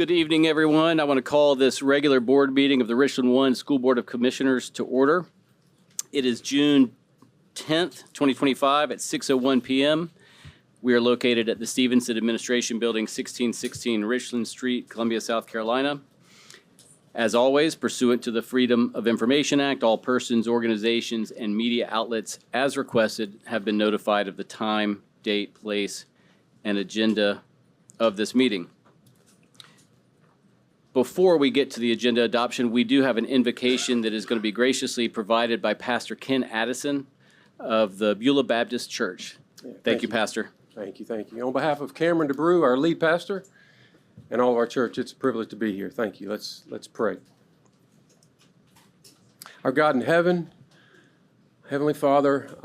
Good evening, everyone. I want to call this regular board meeting of the Richland 1 School Board of Commissioners to order. It is June 10th, 2025 at 6:01 p.m. We are located at the Stevenson Administration Building, 1616 Richland Street, Columbia, South Carolina. As always, pursuant to the Freedom of Information Act, all persons, organizations, and media outlets, as requested, have been notified of the time, date, place, and agenda of this meeting. Before we get to the agenda adoption, we do have an invocation that is going to be graciously provided by Pastor Ken Addison of the Beulah Baptist Church. Thank you, Pastor. Thank you. On behalf of Cameron DeBrew, our lead pastor, and all of our church, it's a privilege to be here. Thank you. Let's pray. Our God in heaven, Heavenly Father,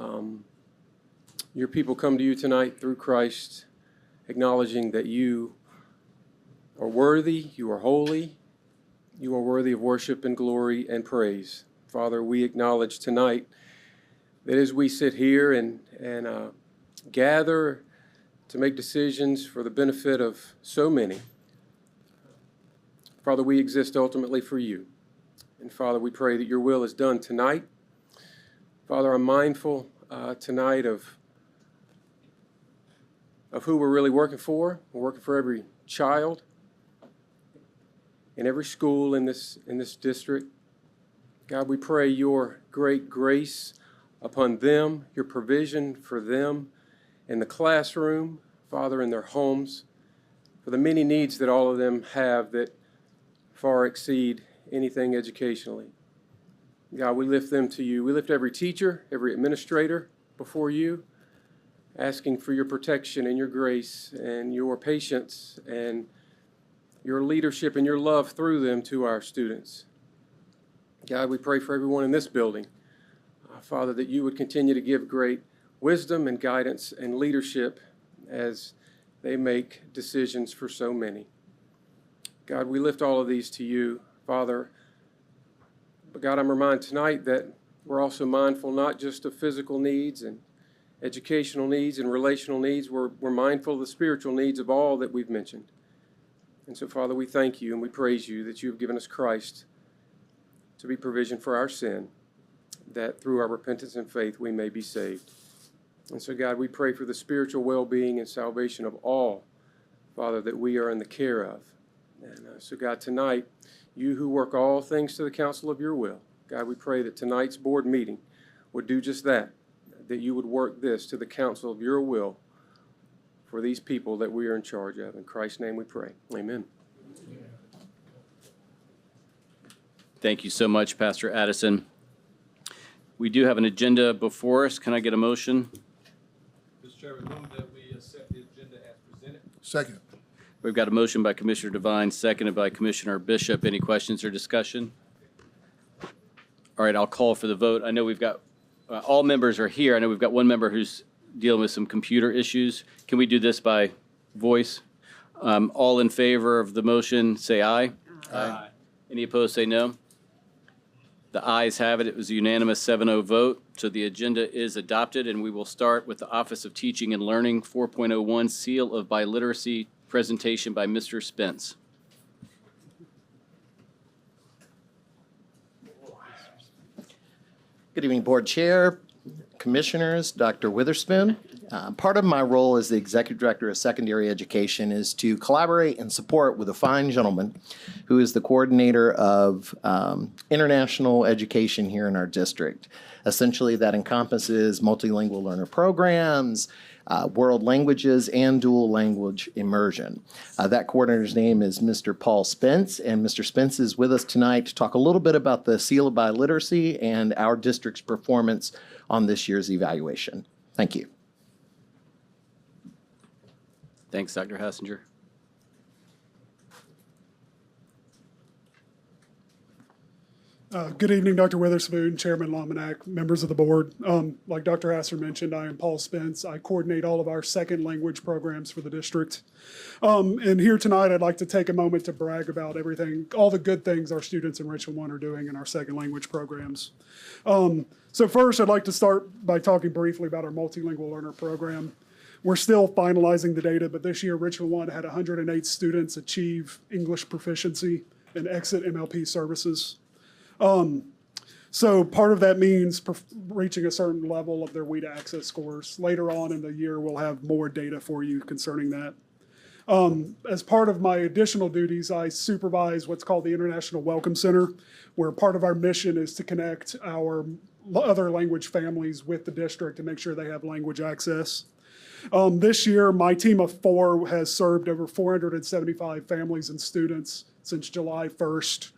your people come to you tonight through Christ, acknowledging that you are worthy, you are holy, you are worthy of worship and glory and praise. Father, we acknowledge tonight that as we sit here and gather to make decisions for the benefit of so many, Father, we exist ultimately for you. And Father, we pray that your will is done tonight. Father, I'm mindful tonight of who we're really working for. We're working for every child in every school in this district. God, we pray your great grace upon them, your provision for them in the classroom, Father, in their homes, for the many needs that all of them have that far exceed anything educationally. God, we lift them to you. We lift every teacher, every administrator before you, asking for your protection and your grace and your patience and your leadership and your love through them to our students. God, we pray for everyone in this building, Father, that you would continue to give great wisdom and guidance and leadership as they make decisions for so many. God, we lift all of these to you, Father. But God, I'm reminded tonight that we're also mindful not just of physical needs and educational needs and relational needs. We're mindful of the spiritual needs of all that we've mentioned. And so, Father, we thank you and we praise you that you have given us Christ to be provision for our sin, that through our repentance and faith we may be saved. And so, God, we pray for the spiritual well-being and salvation of all, Father, that we are in the care of. And so, God, tonight, you who work all things to the counsel of your will, God, we pray that tonight's board meeting would do just that, that you would work this to the counsel of your will for these people that we are in charge of. In Christ's name we pray. Amen. Thank you so much, Pastor Addison. We do have an agenda before us. Can I get a motion? Mr. Chairman, move that we accept the agenda as presented. Second. We've got a motion by Commissioner Devine, seconded by Commissioner Bishop. Any questions or discussion? All right, I'll call for the vote. I know we've got, all members are here. I know we've got one member who's dealing with some computer issues. Can we do this by voice? All in favor of the motion, say aye. Aye. Any opposed, say no. The ayes have it. It was a unanimous 7-0 vote. So the agenda is adopted, and we will start with the Office of Teaching and Learning 4.01 Seal of Biliteracy presentation by Mr. Spence. Good evening, Board Chair, Commissioners, Dr. Witherspoon. Part of my role as the Executive Director of Secondary Education is to collaborate and support with a fine gentleman who is the coordinator of international education here in our district. Essentially, that encompasses multilingual learner programs, world languages, and dual language immersion. That coordinator's name is Mr. Paul Spence, and Mr. Spence is with us tonight to talk a little bit about the Seal of Biliteracy and our district's performance on this year's evaluation. Thank you. Thanks, Dr. Hassinger. Good evening, Dr. Witherspoon, Chairman Lominack, members of the board. Like Dr. Hasser mentioned, I am Paul Spence. I coordinate all of our second language programs for the district. And here tonight, I'd like to take a moment to brag about everything, all the good things our students in Richland 1 are doing in our second language programs. So first, I'd like to start by talking briefly about our multilingual learner program. We're still finalizing the data, but this year Richland 1 had 108 students achieve English proficiency and exit MLP services. So part of that means reaching a certain level of their WIDA access scores. Later on in the year, we'll have more data for you concerning that. As part of my additional duties, I supervise what's called the International Welcome Center, where part of our mission is to connect our other language families with the district to make sure they have language access. This year, my team of 4 has served over 475 families and students since July 1st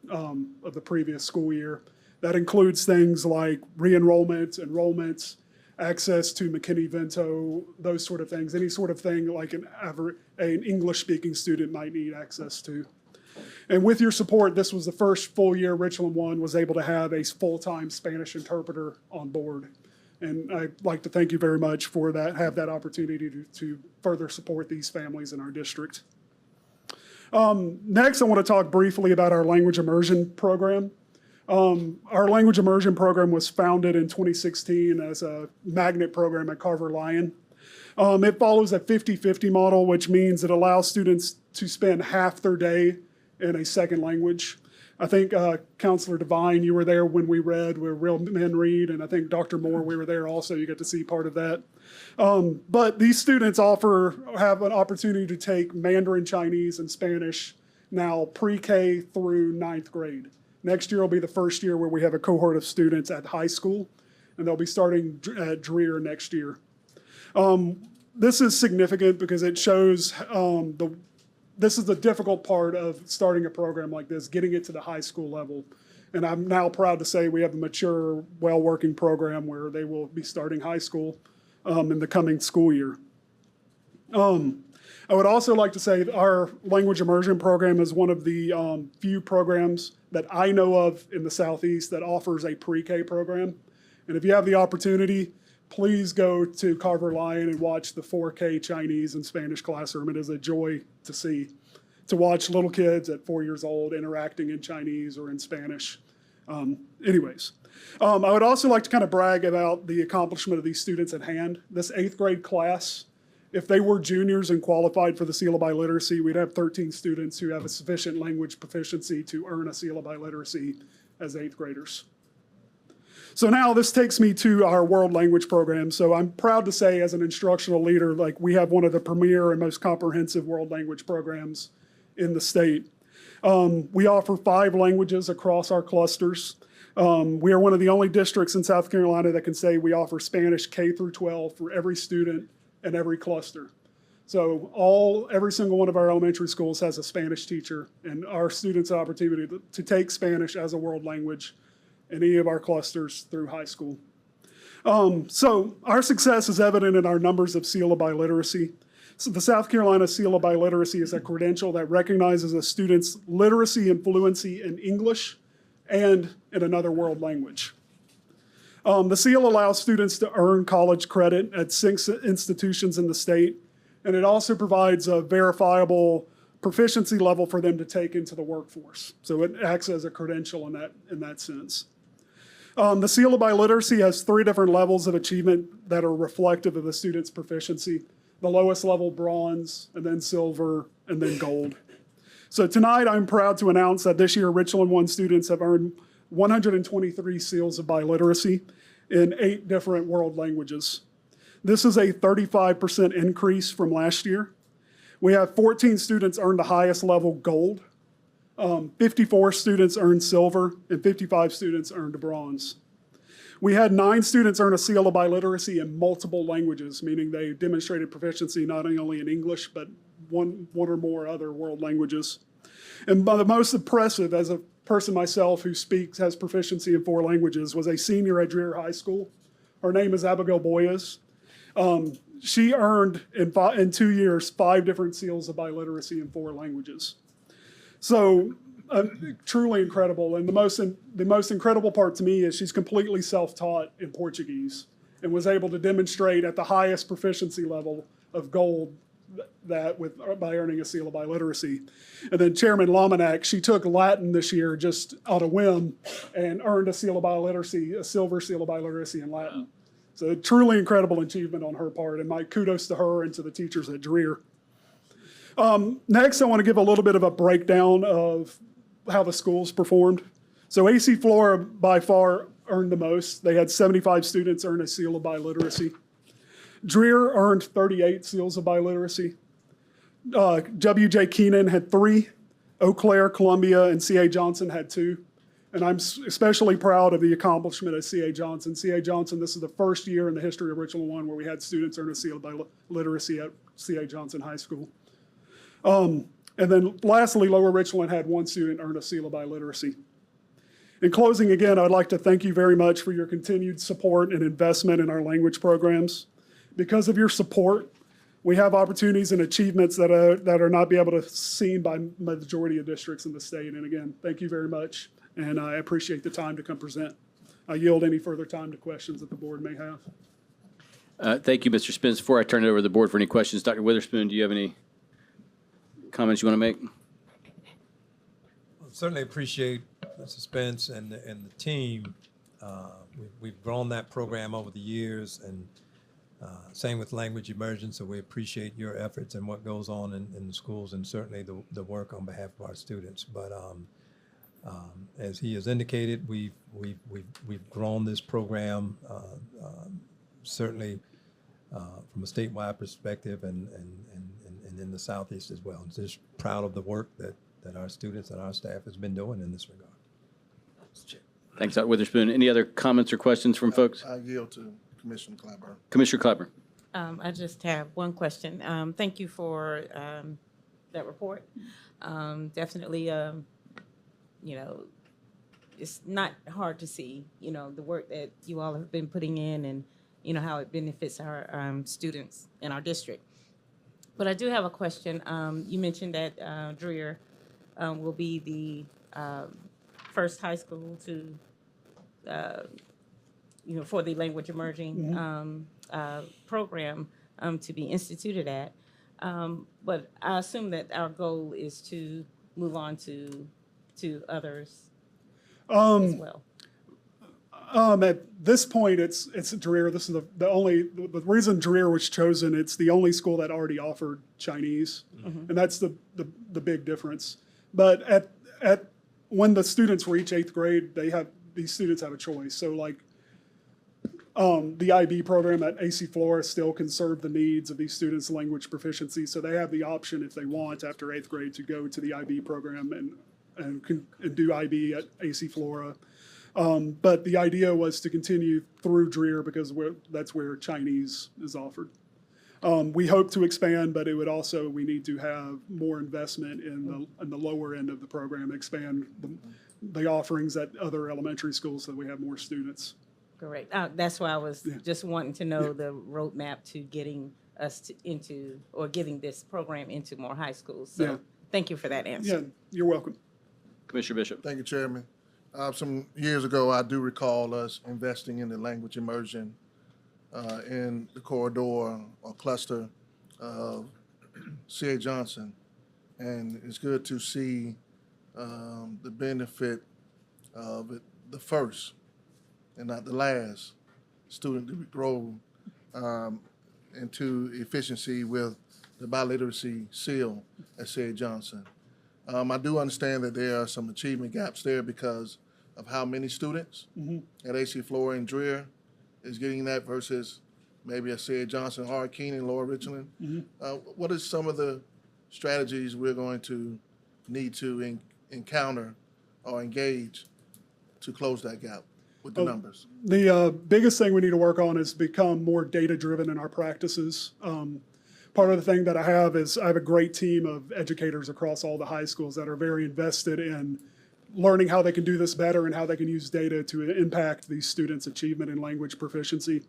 of the previous school year. That includes things like re-enrollment, enrollment, access to McKinney-Vento, those sort of things, any sort of thing like an English-speaking student might need access to. And with your support, this was the first full year Richland 1 was able to have a full-time Spanish interpreter on board. And I'd like to thank you very much for that, have that opportunity to further support these families in our district. Next, I want to talk briefly about our language immersion program. Our language immersion program was founded in 2016 as a magnet program at Carver-Lyon. It follows a 50-50 model, which means it allows students to spend half their day in a second language. I think Counselor Devine, you were there when we read where Real Men Read, and I think Dr. Moore, we were there also. You get to see part of that. But these students have an opportunity to take Mandarin, Chinese, and Spanish now pre-K through 9th grade. Next year will be the first year where we have a cohort of students at high school, and they'll be starting at Dreer next year. This is significant because it shows this is the difficult part of starting a program like this, getting it to the high school level. And I'm now proud to say we have a mature, well-working program where they will be starting high school in the coming school year. I would also like to say that our language immersion program is one of the few programs that I know of in the Southeast that offers a pre-K program. And if you have the opportunity, please go to Carver-Lyon and watch the 4K Chinese and Spanish classroom. It is a joy to see, to watch little kids at 4 years old interacting in Chinese or in Spanish. Anyways, I would also like to kind of brag about the accomplishment of these students at hand. This 8th grade class, if they were juniors and qualified for the Seal of Biliteracy, we'd have 13 students who have a sufficient language proficiency to earn a Seal of Biliteracy as 8th graders. So now this takes me to our world language program. So I'm proud to say as an instructional leader, like we have one of the premier and most comprehensive world language programs in the state. We offer 5 languages across our clusters. We are one of the only districts in South Carolina that can say we offer Spanish K through 12 for every student and every cluster. So every single one of our elementary schools has a Spanish teacher, and our students have the opportunity to take Spanish as a world language in any of our clusters through high school. So our success is evident in our numbers of Seal of Biliteracy. So the South Carolina Seal of Biliteracy is a credential that recognizes a student's literacy and fluency in English and in another world language. The seal allows students to earn college credit at 6 institutions in the state, and it also provides a verifiable proficiency level for them to take into the workforce. So it acts as a credential in that sense. The Seal of Biliteracy has 3 different levels of achievement that are reflective of the student's proficiency. The lowest level, bronze, and then silver, and then gold. So tonight I'm proud to announce that this year Richland 1 students have earned 123 seals of biliteracy in 8 different world languages. This is a 35% increase from last year. We have 14 students earn the highest level, gold. 54 students earned silver, and 55 students earned bronze. We had 9 students earn a seal of biliteracy in multiple languages, meaning they demonstrated proficiency not only in English, but one or more other world languages. And the most impressive, as a person myself who has proficiency in 4 languages, was a senior at Dreer High School. Her name is Abigail Boyas. She earned in 2 years 5 different seals of biliteracy in 4 languages. So truly incredible. And the most incredible part to me is she's completely self-taught in Portuguese and was able to demonstrate at the highest proficiency level of gold by earning a seal of biliteracy. And then Chairman Lominac, she took Latin this year just on a whim and earned a seal of biliteracy, a silver seal of biliteracy in Latin. So truly incredible achievement on her part, and my kudos to her and to the teachers at Dreher. Next, I want to give a little bit of a breakdown of how the schools performed. So AC Flora by far earned the most. They had 75 students earn a seal of biliteracy. Dreher earned 38 seals of biliteracy. W.J. Keenan had 3. Eau Claire, Columbia, and C.A. Johnson had 2. And I'm especially proud of the accomplishment of C.A. Johnson. C.A. Johnson, this is the first year in the history of Richland 1 where we had students earn a seal of biliteracy at C.A. Johnson High School. And then lastly, Lower Richland had 1 student earn a seal of biliteracy. In closing, again, I'd like to thank you very much for your continued support and investment in our language programs. Because of your support, we have opportunities and achievements that are not be able to seen by majority of districts in the state. And again, thank you very much, and I appreciate the time to come present. I yield any further time to questions that the board may have. Thank you, Mr. Spence. Before I turn it over to the board for any questions, Dr. Witherspoon, do you have any comments you want to make? Certainly appreciate Mr. Spence and the team. We've grown that program over the years, and same with language immersion, so we appreciate your efforts and what goes on in the schools, and certainly the work on behalf of our students. But as he has indicated, we've grown this program certainly from a statewide perspective and in the Southeast as well. I'm just proud of the work that our students and our staff has been doing in this regard. Thanks, Dr. Witherspoon. Any other comments or questions from folks? I yield to Commissioner Clapper. Commissioner Clapper. I just have one question. Thank you for that report. Definitely, you know, it's not hard to see, you know, the work that you all have been putting in and, you know, how it benefits our students in our district. But I do have a question. You mentioned that Dreher will be the first high school to, you know, for the language emerging program to be instituted at. But I assume that our goal is to move on to others as well. At this point, it's Dreher. This is the reason Dreher was chosen. It's the only school that already offered Chinese, and that's the big difference. But at when the students reach 8th grade, these students have a choice. So like the IB program at AC Flora still can serve the needs of these students' language proficiency. So they have the option, if they want, after 8th grade, to go to the IB program and do IB at AC Flora. But the idea was to continue through Dreher because that's where Chinese is offered. We hope to expand, but we need to have more investment in the lower end of the program, expand the offerings at other elementary schools so that we have more students. Correct. That's why I was just wanting to know the roadmap to getting us getting this program into more high schools. So thank you for that answer. Yeah, you're welcome. Commissioner Bishop. Thank you, Chairman. Some years ago, I do recall us investing in the language immersion in the corridor or cluster of C.A. Johnson. And it's good to see the benefit of it, the first and not the last student to grow into efficiency with the biliteracy seal at C.A. Johnson. I do understand that there are some achievement gaps there because of how many students at AC Flora and Dreher is getting that versus maybe at C.A. Johnson, Hard Keenan, Lower Richland. What are some of the strategies we're going to need to encounter or engage to close that gap with the numbers? The biggest thing we need to work on is become more data-driven in our practices. Part of the thing that I have is I have a great team of educators across all the high schools that are very invested in learning how they can do this better and how they can use data to impact these students' achievement in language proficiency.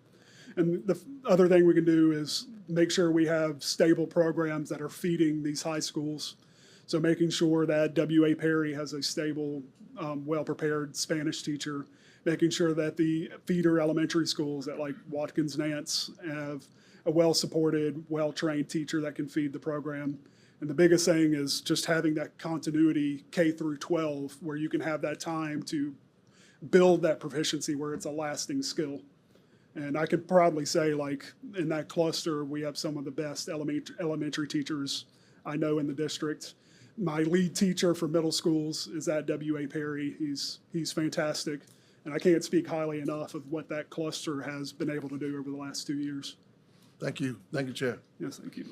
And the other thing we can do is make sure we have stable programs that are feeding these high schools. So making sure that W.A. Perry has a stable, well-prepared Spanish teacher, making sure that the feeder elementary schools at like Watkins Nance have a well-supported, well-trained teacher that can feed the program. And the biggest thing is just having that continuity K through 12 where you can have that time to build that proficiency where it's a lasting skill. And I could proudly say, like, in that cluster, we have some of the best elementary teachers I know in the district. My lead teacher for middle schools is at W.A. Perry. He's fantastic. And I can't speak highly enough of what that cluster has been able to do over the last 2 years. Thank you. Thank you, Chair. Yes, thank you.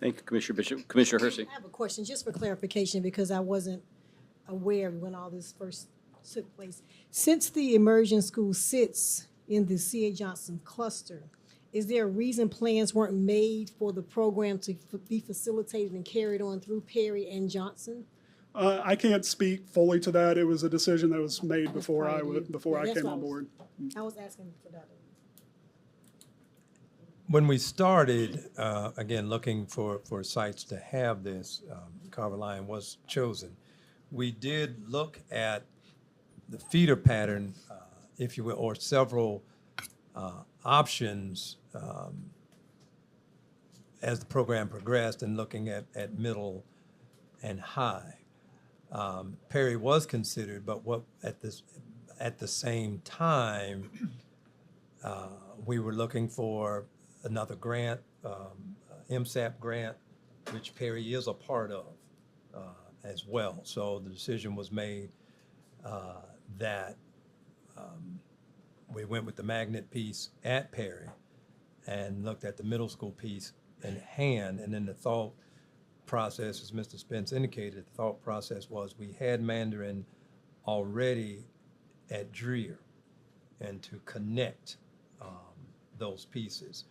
Thank you, Commissioner Bishop. Commissioner Hersey. I have a question, just for clarification, because I wasn't aware when all this first took place. Since the immersion school sits in the C.A. Johnson cluster, is there a reason plans weren't made for the program to be facilitated and carried on through Perry and Johnson? I can't speak fully to that. It was a decision that was made before prior I to you. before Yeah, I that's came what I on was- board. I was asking for that. When we started, again, looking for sites to have this, Carver Lion was chosen. We did look at the feeder pattern, if you will, or several options as the program progressed and looking at middle and high. Perry was considered, but at the same time, we were looking for another grant, MSAP grant, which Perry is a part of as well. So the decision was made that we went with the magnet piece at Perry and looked at the middle school piece in hand. And then the thought process, as Mr. Spence indicated, the thought process was we had Mandarin already at Dreer, and to connect those pieces.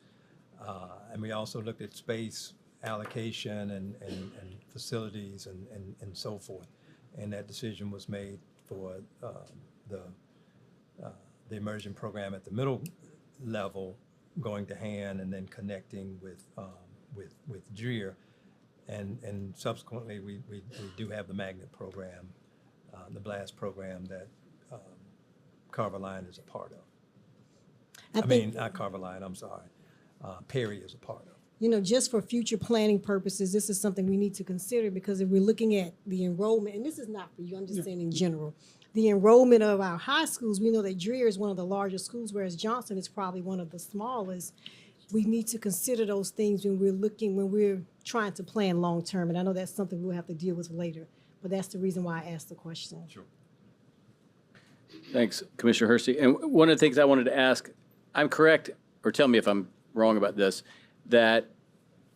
And we also looked at space allocation and facilities and so forth. And that decision was made for the immersion program at the middle level, going to hand and then connecting with Dreer. And subsequently, we do have the magnet program, the BLAST program that Carver Lion is a part of. I mean, not Carver Lion, I'm sorry. Perry is a part of. You know, just for future planning purposes, this is something we need to consider, because if we're looking at the enrollment, and this is not for you, I'm just saying in general, the enrollment of our high schools, we know that Dreer is one of the largest schools, whereas Johnson is probably one of the smallest. We need to consider those things when we're trying to plan long-term, and I know that's something we'll have to deal with later, but that's the reason why I asked the question. Sure. Thanks, Commissioner Hersey. And one of the things I wanted to ask, I'm correct, or tell me if I'm wrong about this, that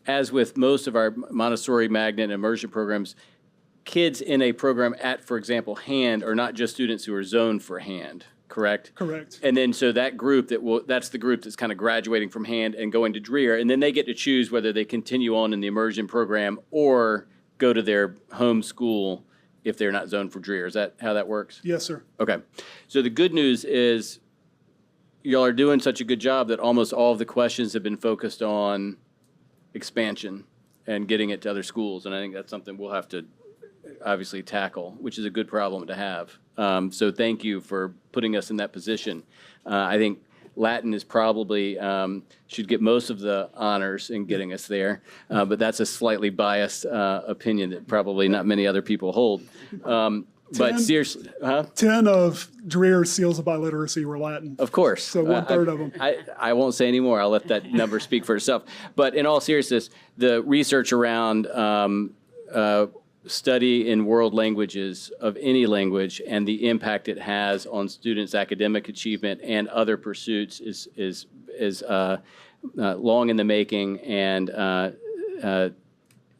as with most of our Montessori, magnet, and immersion programs, kids in a program at, for example, hand are not just students who are zoned for hand, correct? Correct. And then so that group that's the group that's kind of graduating from hand and going to Dreer, and then they get to choose whether they continue on in the immersion program or go to their home school if they're not zoned for Dreer. Is that how that works? Yes, sir. Okay. So the good news is y'all are doing such a good job that almost all of the questions have been focused on expansion and getting it to other schools. And I think that's something we'll have to obviously tackle, which is a good problem to have. So thank you for putting us in that position. I think Latin is probably, should get most of the honors in getting us there, but that's a slightly biased opinion that probably not many other people hold. But 10 seriously, huh? 10 of Dreer's seals of biliteracy were Latin. Of course. So 1/3 of them. I won't say anymore. I'll let that number speak for itself. But in all seriousness, the research around study in world languages of any language and the impact it has on students' academic achievement and other pursuits is long in the making and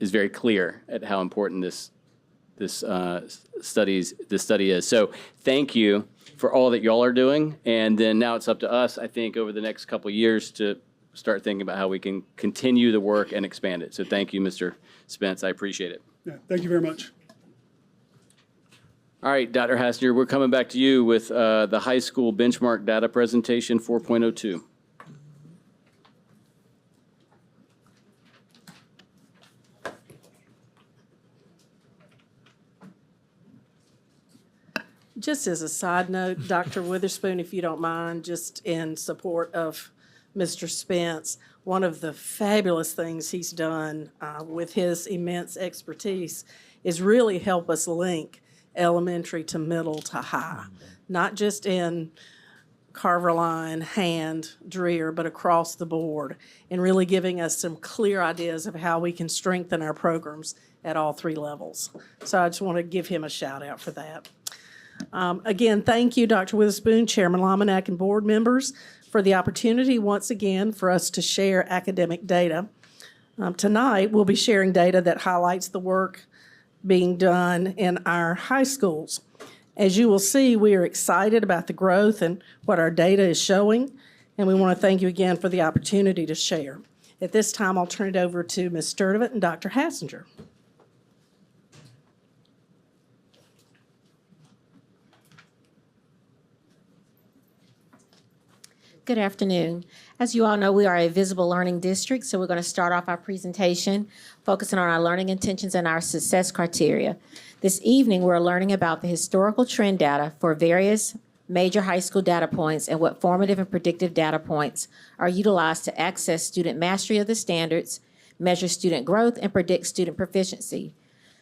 is very clear at how important this study is. So thank you for all that y'all are doing. And then now it's up to us, I think, over the next couple of years to start thinking about how we can continue the work and expand it. So thank you, Mr. Spence. I appreciate it. Yeah, thank you very much. All right, Dr. Hassner, we're coming back to you with the high school benchmark data presentation 4.02. Just as a side note, Dr. Witherspoon, if you don't mind, just in support of Mr. Spence, one of the fabulous things he's done with his immense expertise is really help us link elementary to middle to high, not just in Carverline, Hand, Dreher, but across the board, and really giving us some clear ideas of how we can strengthen our programs at all three levels. So I just want to give him a shout out for that. Again, thank you, Dr. Witherspoon, Chairman Lominack, and board members for the opportunity once again for us to share academic data. Tonight, we'll be sharing data that highlights the work being done in our high schools. As you will see, we are excited about the growth and what our data is showing, and we want to thank you again for the opportunity to share. At this time, I'll turn it over to Ms. Sturdivant and Dr. Hassinger. Good afternoon. As you all know, we are a visible learning district, so we're going to start off our presentation focusing on our learning intentions and our success criteria. This evening, we're learning about the historical trend data for various major high school data points and what formative and predictive data points are utilized to access student mastery of the standards, measure student growth, and predict student proficiency.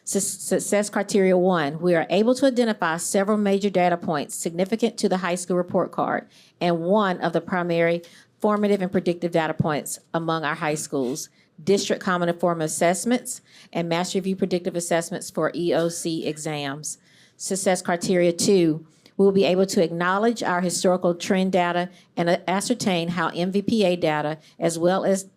Success criteria 1, we are able to identify several major data points significant to the high school report card and one of the primary formative and predictive data points among our high schools: district common and formative assessments and master review predictive assessments for EOC exams. Success criteria 2, we will be able to acknowledge our historical trend data and ascertain how MVPA data as well as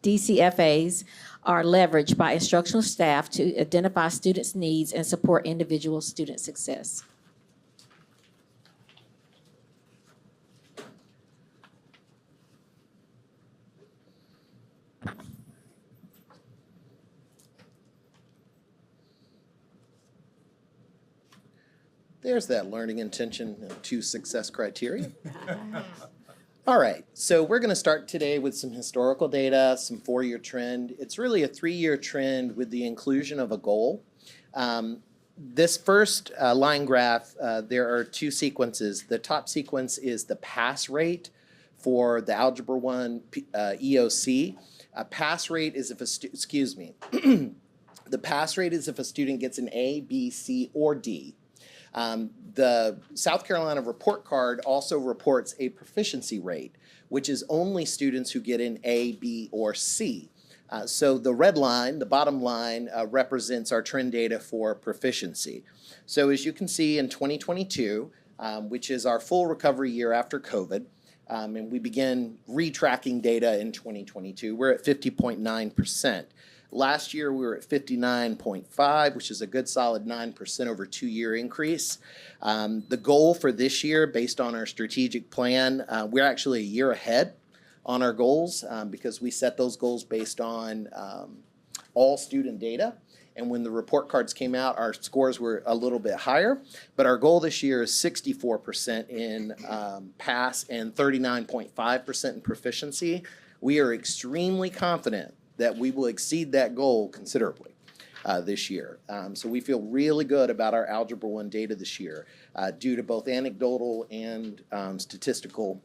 DCFAs are leveraged by instructional staff to identify students' needs and support individual student success. There's that learning intention to success criteria. All right, so we're going to start today with some historical data, some 4-year trend. It's really a 3-year trend with the inclusion of a goal. This first line graph, there are 2 sequences. The top sequence is the pass rate for the Algebra 1 EOC. Pass rate is if a the pass rate is if a student gets an A, B, C, or D. The South Carolina report card also reports a proficiency rate, which is only students who get an A, B, or C. So the red line, the bottom line, represents our trend data for proficiency. So as you can see in 2022, which is our full recovery year after COVID, and we began retracking data in 2022, we're at 50.9%. Last year, we were at 59.5, which is a good solid 9% over 2-year increase. The goal for this year, based on our strategic plan, we're actually a year ahead on our goals because we set those goals based on all student data. And when the report cards came out, our scores were a little bit higher. But our goal this year is 64% in pass and 39.5% in proficiency. We are extremely confident that we will exceed that goal considerably this year. So we feel really good about our Algebra 1 data this year due to both anecdotal and statistical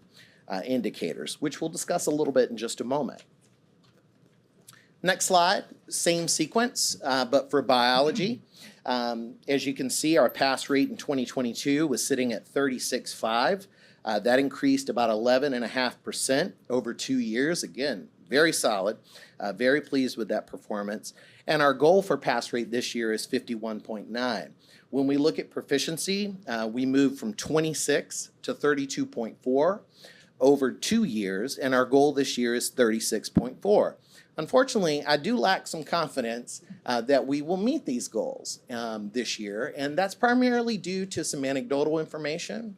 indicators, which we'll discuss a little bit in just a moment. Next slide, same sequence, but for biology. As you can see, our pass rate in 2022 was sitting at 36.5. That increased about 11.5% over 2 years. Again, very solid, very pleased with that performance. And our goal for pass rate this year is 51.9. When we look at proficiency, we moved from 26 to 32.4 over 2 years, and our goal this year is 36.4. Unfortunately, I do lack some confidence that we will meet these goals this year, and that's primarily due to some anecdotal information.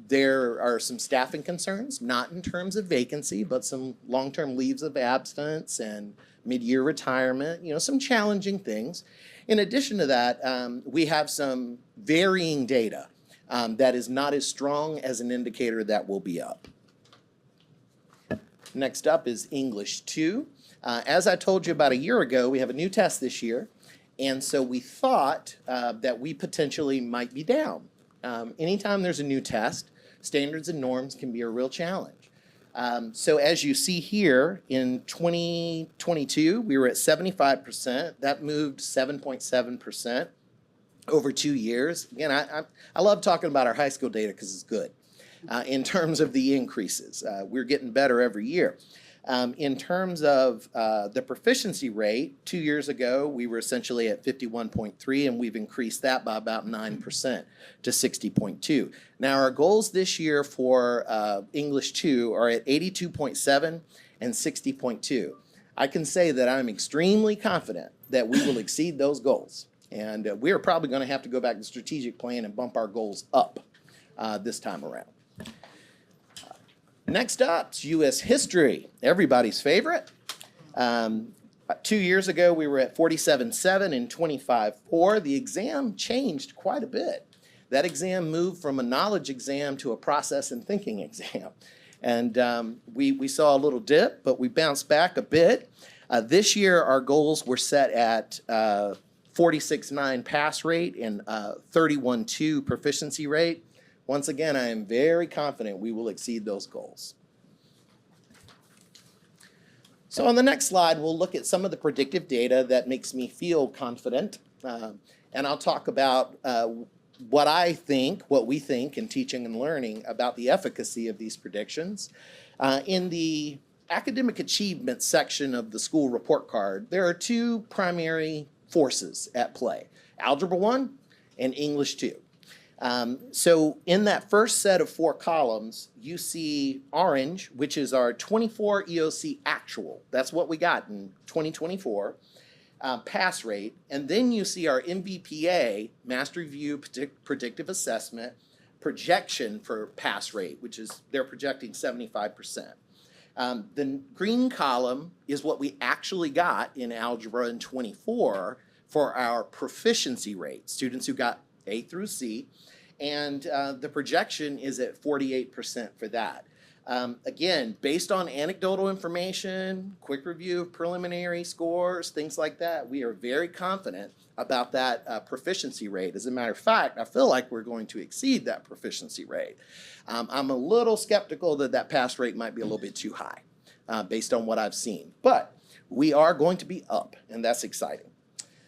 There are some staffing concerns, not in terms of vacancy, but some long-term leaves of absence and mid-year retirement, some challenging things. In addition to that, we have some varying data that is not as strong as an indicator that will be up. Next up is English 2. As I told you about a year ago, we have a new test this year, and so we thought that we potentially might be down. Anytime there's a new test, standards and norms can be a real challenge. So as you see here, in 2022, we were at 75%. That moved 7.7% over 2 years. Again, I love talking about our high school data because it's good. in terms of the increases. We're getting better every year. In terms of the proficiency rate, 2 years ago, we were essentially at 51.3, and we've increased that by about 9% to 60.2. Now, our goals this year for English 2 are at 82.7 and 60.2. I can say that I'm extremely confident that we will exceed those goals. And we are probably going to have to go back to the strategic plan and bump our goals up this time around. Next up is U.S. history, everybody's favorite. 2 years ago, we were at 47.7 and 25.4. The exam changed quite a bit. That exam moved from a knowledge exam to a process and thinking exam. And we saw a little dip, but we bounced back a bit. This year, our goals were set at 46.9 pass rate and 31.2 proficiency rate. Once again, I am very confident we will exceed those goals. So on the next slide, we'll look at some of the predictive data that makes me feel confident. And I'll talk about what we think in teaching and learning about the efficacy of these predictions. In the academic achievement section of the school report card, there are two primary forces at play, Algebra 1 and English 2. So in that first set of 4 columns, you see orange, which is our 24 EOC actual. That's what we got in 2024, pass rate. And then you see our MVPA, Master Review Predictive Assessment, projection for pass rate, which is they're projecting 75%. The green column is what we actually got in Algebra in 24 for our proficiency rate, students who got A through C. And the projection is at 48% for that. Again, based on anecdotal information, quick review of preliminary scores, things like that, we are very confident about that proficiency rate. As a matter of fact, I feel like we're going to exceed that proficiency rate. I'm a little skeptical that that pass rate might be a little bit too high based on what I've seen. But we are going to be up, and that's exciting.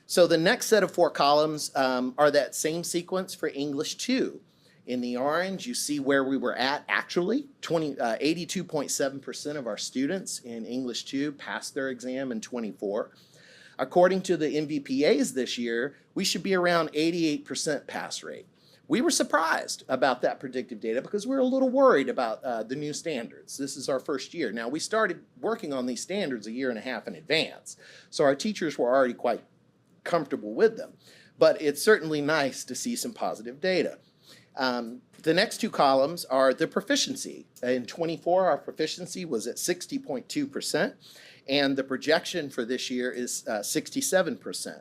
So the next set of 4 columns are that same sequence for English 2. In the orange, you see where we were at actually. 82.7% of our students in English 2 passed their exam in 24. According to the MVPAs this year, we should be around 88% pass rate. We were surprised about that predictive data because we were a little worried about the new standards. This is our first year. Now, we started working on these standards 1.5 years in advance, so our teachers were already quite comfortable with them. But it's certainly nice to see some positive data. The next 2 columns are the proficiency. In 24, our proficiency was at 60.2%, and the projection for this year is 67%.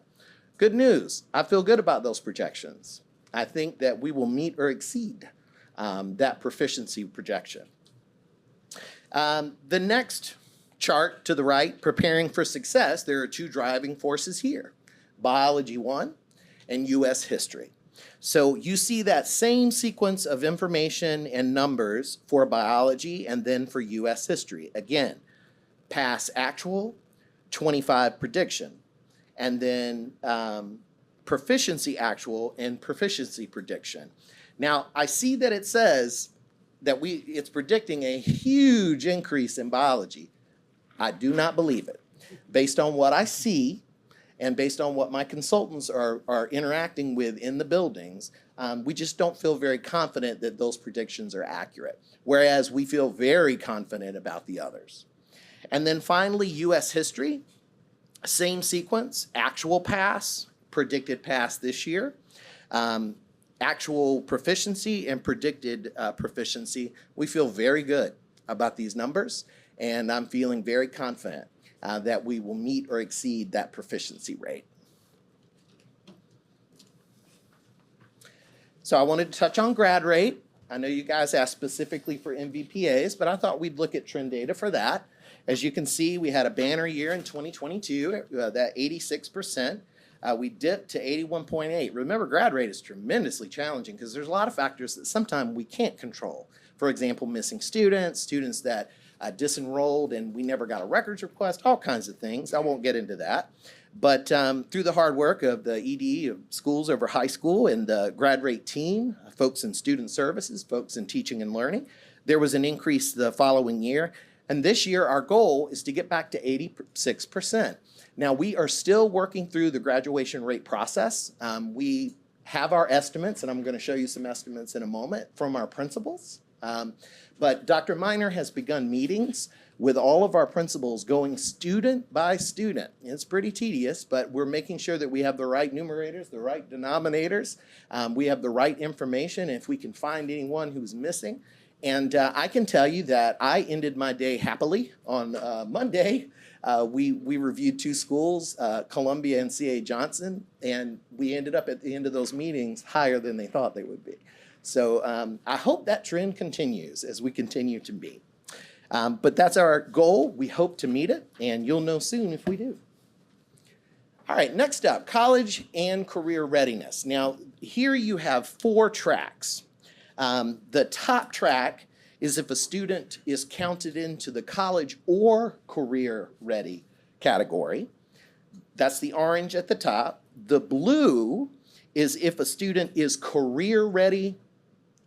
Good news. I feel good about those projections. I think that we will meet or exceed that proficiency projection. The next chart to the right, preparing for success, there are 2 driving forces here. Biology 1 and U.S. history. So you see that same sequence of information and numbers for biology and then for U.S. history. Again, pass actual, 25 prediction, and then proficiency actual and proficiency prediction. Now, I see that it says that it's predicting a huge increase in biology. I do not believe it. Based on what I see, and based on what my consultants are interacting with in the buildings, we just don't feel very confident that those predictions are accurate, whereas we feel very confident about the others. And then finally, U.S. history, same sequence, actual pass, predicted pass this year, actual proficiency and predicted proficiency. We feel very good about these numbers, and I'm feeling very confident that we will meet or exceed that proficiency rate. So I wanted to touch on grad rate. I know you guys asked specifically for MVPAs, but I thought we'd look at trend data for that. As you can see, we had a banner year in 2022, that 86%. We dipped to 81.8. Remember, grad rate is tremendously challenging because there's a lot of factors that sometimes we can't control. For example, missing students, students that disenrolled and we never got a records request, all kinds of things. I won't get into that. But through the hard work of the ED of schools over high school and the grad rate team, I feel folks in student services, folks in teaching and learning. There was an increase the following year. And this year, our goal is to get back to 86%. Now, we are still working through the graduation rate process. We have our estimates, and I'm going to show you some estimates in a moment from our principals. But Dr. Miner has begun meetings with all of our principals going student by student. It's pretty tedious, but we're making sure that we have the right numerators, the right denominators. We have the right information, if we can find anyone who's missing. And I can tell you that I ended my day happily on Monday. We reviewed 2 schools, Columbia and C.A. Johnson, and we ended up at the end of those meetings higher than they thought they would be. So I hope that trend continues as we continue to meet. But that's our goal. We hope to meet it, and you'll know soon if we do. All right, next up, college and career readiness. Now, here you have 4 tracks. The top track is if a student is counted into the college or career ready category. That's the orange at the top. The blue is if a student is career ready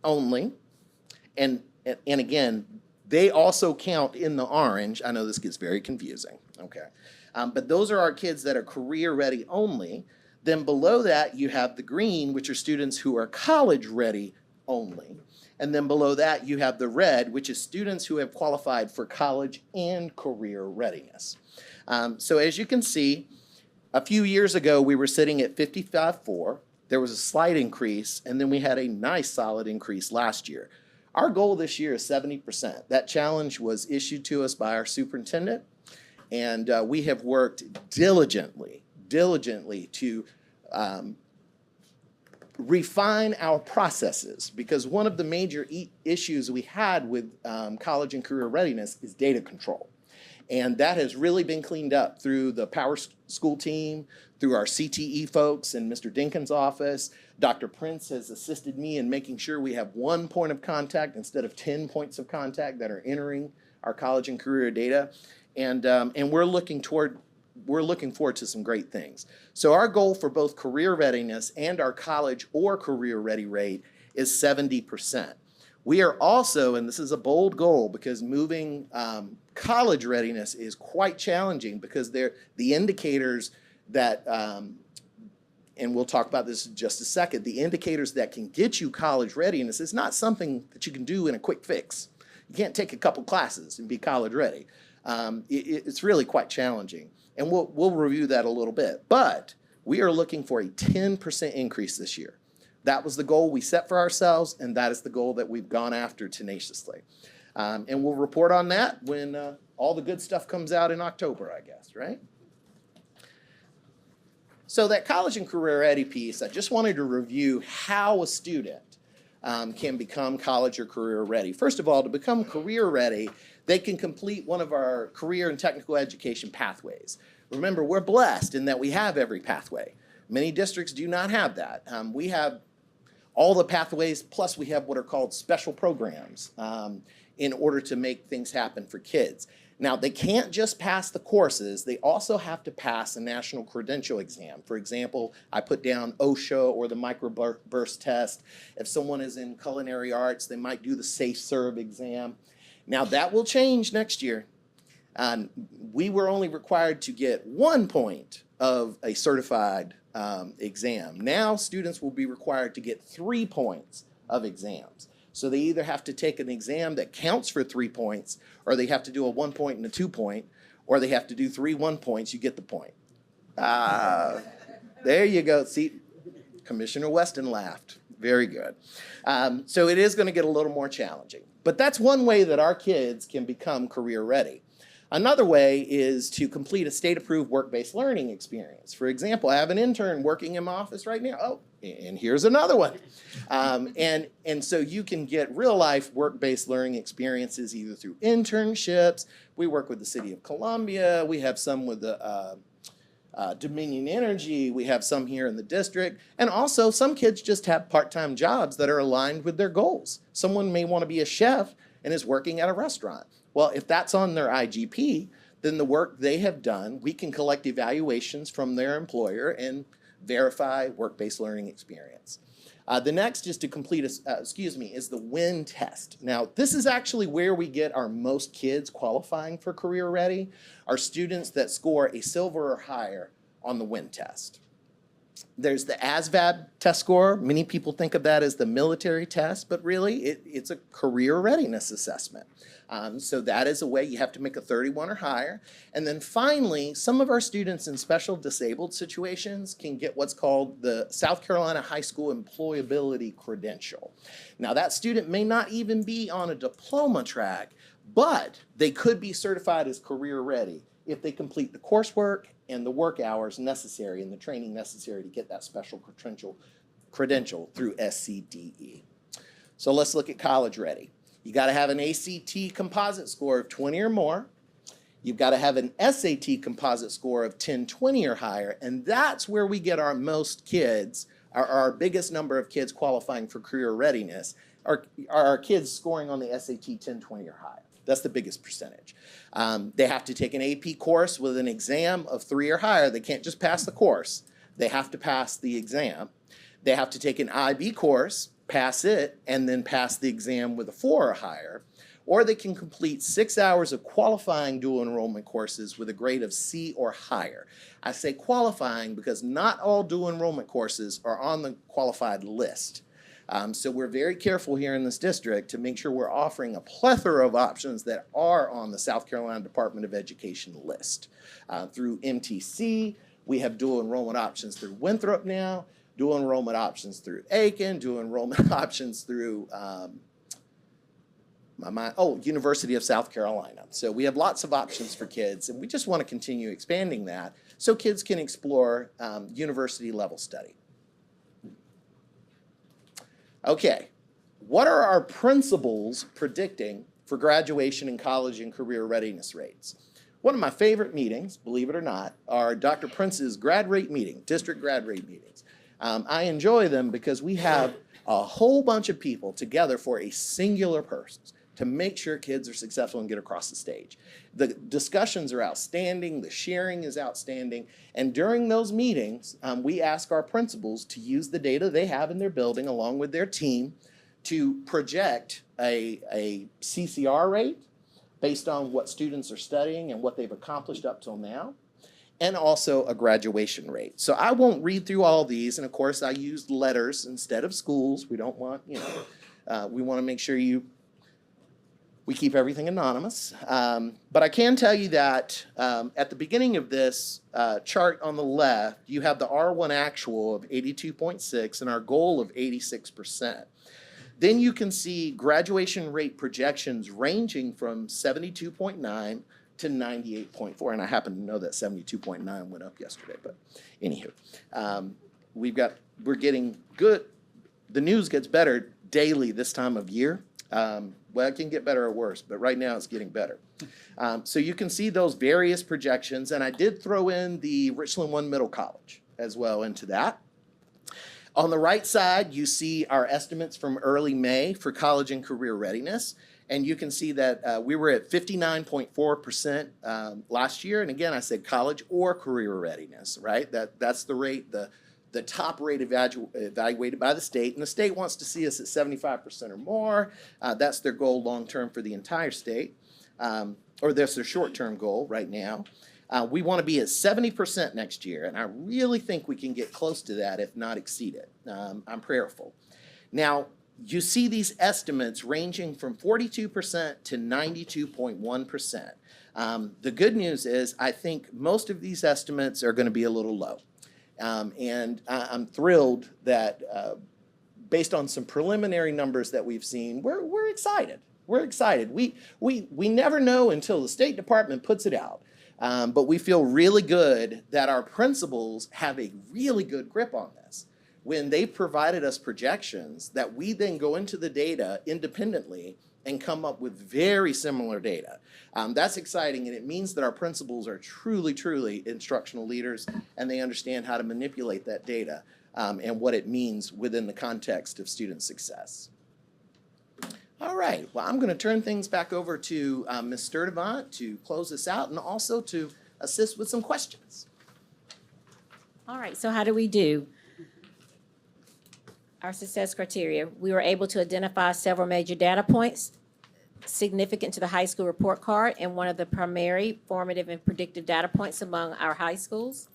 only. And again, they also count in the orange. I know this gets very confusing, okay? But those are our kids that are career ready only. Then below that, you have the green, which are students who are college ready only. And then below that, you have the red, which is students who have qualified for college and career readiness. So as you can see, a few years ago, we were sitting at 55.4. There was a slight increase, and then we had a nice solid increase last year. Our goal this year is 70%. That challenge was issued to us by our superintendent, and we have worked diligently to refine our processes, because one of the major issues we had with college and career readiness is data control. And that has really been cleaned up through the Power School team, through our CTE folks in Mr. Dinkins' office. Dr. Prince has assisted me in making sure we have 1 point of contact instead of 10 points of contact that are entering our college and career data. And we're looking forward to some great things. So our goal for both career readiness and our college or career ready rate is 70%. We are also, and this is a bold goal because moving college readiness is quite challenging, because they're the indicators that, and we'll talk about this in just a second, the indicators that can get you college readiness is not something that you can do in a quick fix. You can't take a couple classes and be college ready. It's really quite challenging. And we'll review that a little bit. But we are looking for a 10% increase this year. That was the goal we set for ourselves, and that is the goal that we've gone after tenaciously. And we'll report on that when all the good stuff comes out in October, I guess, right? So that college and career ready piece, I just wanted to review how a student can become college or career ready. First of all, to become career ready, they can complete one of our career and technical education pathways. Remember, we're blessed in that we have every pathway. Many districts do not have that. We have all the pathways, plus we have what are called special programs in order to make things happen for kids. Now, they can't just pass the courses, they also have to pass a national credential exam. For example, I put down OSHA or the microburst test. If someone is in culinary arts, they might do the Safe Serve exam. Now, that will change next year. We were only required to get 1 point of a certified exam. Now, students will be required to get 3 points of exams. So they either have to take an exam that counts for 3 points, or they have to do a 1 point and a 2 point, or they have to do 3 1 points, you get the point. There you go. See, Commissioner Weston laughed. Very good. So it is going to get a little more challenging. But that's one way that our kids can become career ready. Another way is to complete a state-approved work-based learning experience. For example, I have an intern working in my office right now. Oh, and here's another one. And so you can get real-life work-based learning experiences either through internships. We work with the City of Columbia. We have some with the Dominion Energy. We have some here in the district. And also, some kids just have part-time jobs that are aligned with their goals. Someone may want to be a chef and is working at a restaurant. Well, if that's on their IGP, then the work they have done, we can collect evaluations from their employer and verify work-based learning experience. The next is to complete, is the WIN test. Now, this is actually where we get our most kids qualifying for Career Ready, are students that score a silver or higher on the WIN test. There's the ASVAB test score. Many people think of that as the military test, but really it's a career readiness assessment. So that is a way you have to make a 31 or higher. And then finally, some of our students in special disabled situations can get what's called the South Carolina High School Employability Credential. Now that student may not even be on a diploma track, but they could be certified as career ready if they complete the coursework and the work hours necessary and the training necessary to get that special credential through SCDE. So let's look at college ready. You got to have an ACT composite score of 20 or more. You've got to have an SAT composite score of 1020 or higher, and that's where we get our most kids, our biggest number of kids qualifying for career readiness, are our kids scoring on the SAT 1020 or higher. That's the biggest percentage. They have to take an AP course with an exam of 3 or higher. They can't just pass the course. They have to pass the exam. They have to take an IB course, pass it, and then pass the exam with a 4 or higher. Or they can complete 6 hours of qualifying dual enrollment courses with a grade of C or higher. I say qualifying because not all dual enrollment courses are on the qualified list. So we're very careful here in this district to make sure we're offering a plethora of options that are on the South Carolina Department of Education list. Through MTC, we have dual enrollment options through Winthrop now, dual enrollment options through Aiken, dual enrollment options through University of South Carolina. So we have lots of options for kids, and we just want to continue expanding that so kids can explore university level study. Okay, what are our principals predicting for graduation and college and career readiness rates? One of my favorite meetings, believe it or not, are Dr. Prince's grad rate meeting, district grad rate meetings. I enjoy them because we have a whole bunch of people together for a singular purpose, to make sure kids are successful and get across the stage. The discussions are outstanding, the sharing is outstanding, and during those meetings, we ask our principals to use the data they have in their building along with their team to project a CCR rate based on what students are studying and what they've accomplished up till now, and also a graduation rate. So I won't read through all these, and of course I used letters instead of schools. We don't want, we want to make sure we keep everything anonymous. But I can tell you that at the beginning of this chart on the left, you have the R1 actual of 82.6 and our goal of 86%. Then you can see graduation rate projections ranging from 72.9 to 98.4. And I happen to know that 72.9 went up yesterday, but anywho, we're getting good. The news gets better daily this time of year. Well, it can get better or worse, but right now it's getting better. So you can see those various projections, and I did throw in the Richland 1 Middle College as well into that. On the right side, you see our estimates from early May for college and career readiness, and you can see that we were at 59.4% last year, and again, I said college or career readiness, right? That's the rate, the top rate evaluated by the state, and the state wants to see us at 75% or more. That's their goal long-term for the entire state, or that's their short-term goal right now. We want to be at 70% next year, and I really think we can get close to that, if not exceed it. I'm prayerful. Now, you see these estimates ranging from 42% to 92.1%. The good news is I think most of these estimates are going to be a little low. And I'm thrilled that based on some preliminary numbers that we've seen, we're excited. We're excited. We never know until the State Department puts it out. But we feel really good that our principals have a really good grip on this. When they've provided us projections that we then go into the data independently and come up with very similar data. That's exciting, and it means that our principals are truly, truly instructional leaders, and they understand how to manipulate that data and what it means within the context of student success. All right, well, I'm going to turn things back over to Ms. Sturdivant to close this out and also to assist with some questions. All right, so how do we do? our success criteria. We were able to identify several major data points significant to the high school report card and one of the primary formative and predictive data points among our high schools.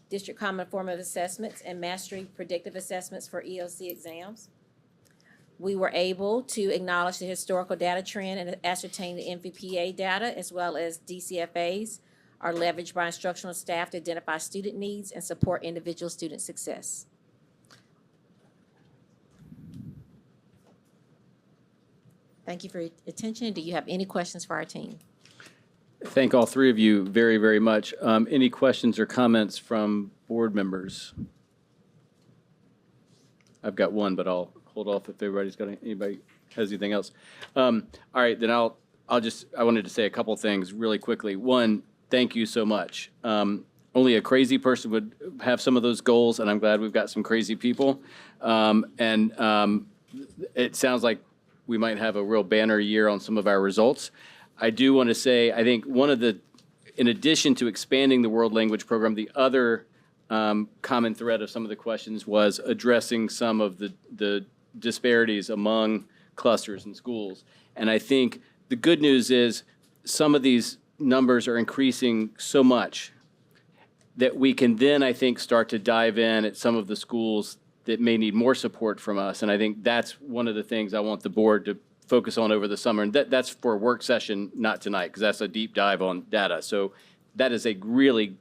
District Common Formative Assessments and Mastery Predictive Assessments for EOC exams. We were able to acknowledge the historical data trend and ascertain the MVPA data as well as DCFAs are leveraged by instructional staff to identify student needs and support individual student success. Thank you for your attention. Do you have any questions for our team? Thank all three of you very, very much. Any questions or comments from board members? I've got one, but I'll hold off if anybody has anything else. All right, then I wanted to say a couple things really quickly. One, thank you so much. Only a crazy person would have some of those goals, and I'm glad we've got some crazy people. It sounds like we might have a real banner year on some of our results. I do want to say, I think in addition to expanding the world language program, the other common thread of some of the questions was addressing some of the disparities among clusters and schools. And I think the good news is some of these numbers are increasing so much that we can then, I think, start to dive in at some of the schools that may need more support from us. And I think that's one of the things I want the board to focus on over the summer. And that's for a work session, not tonight, because that's a deep dive on data. So that is a really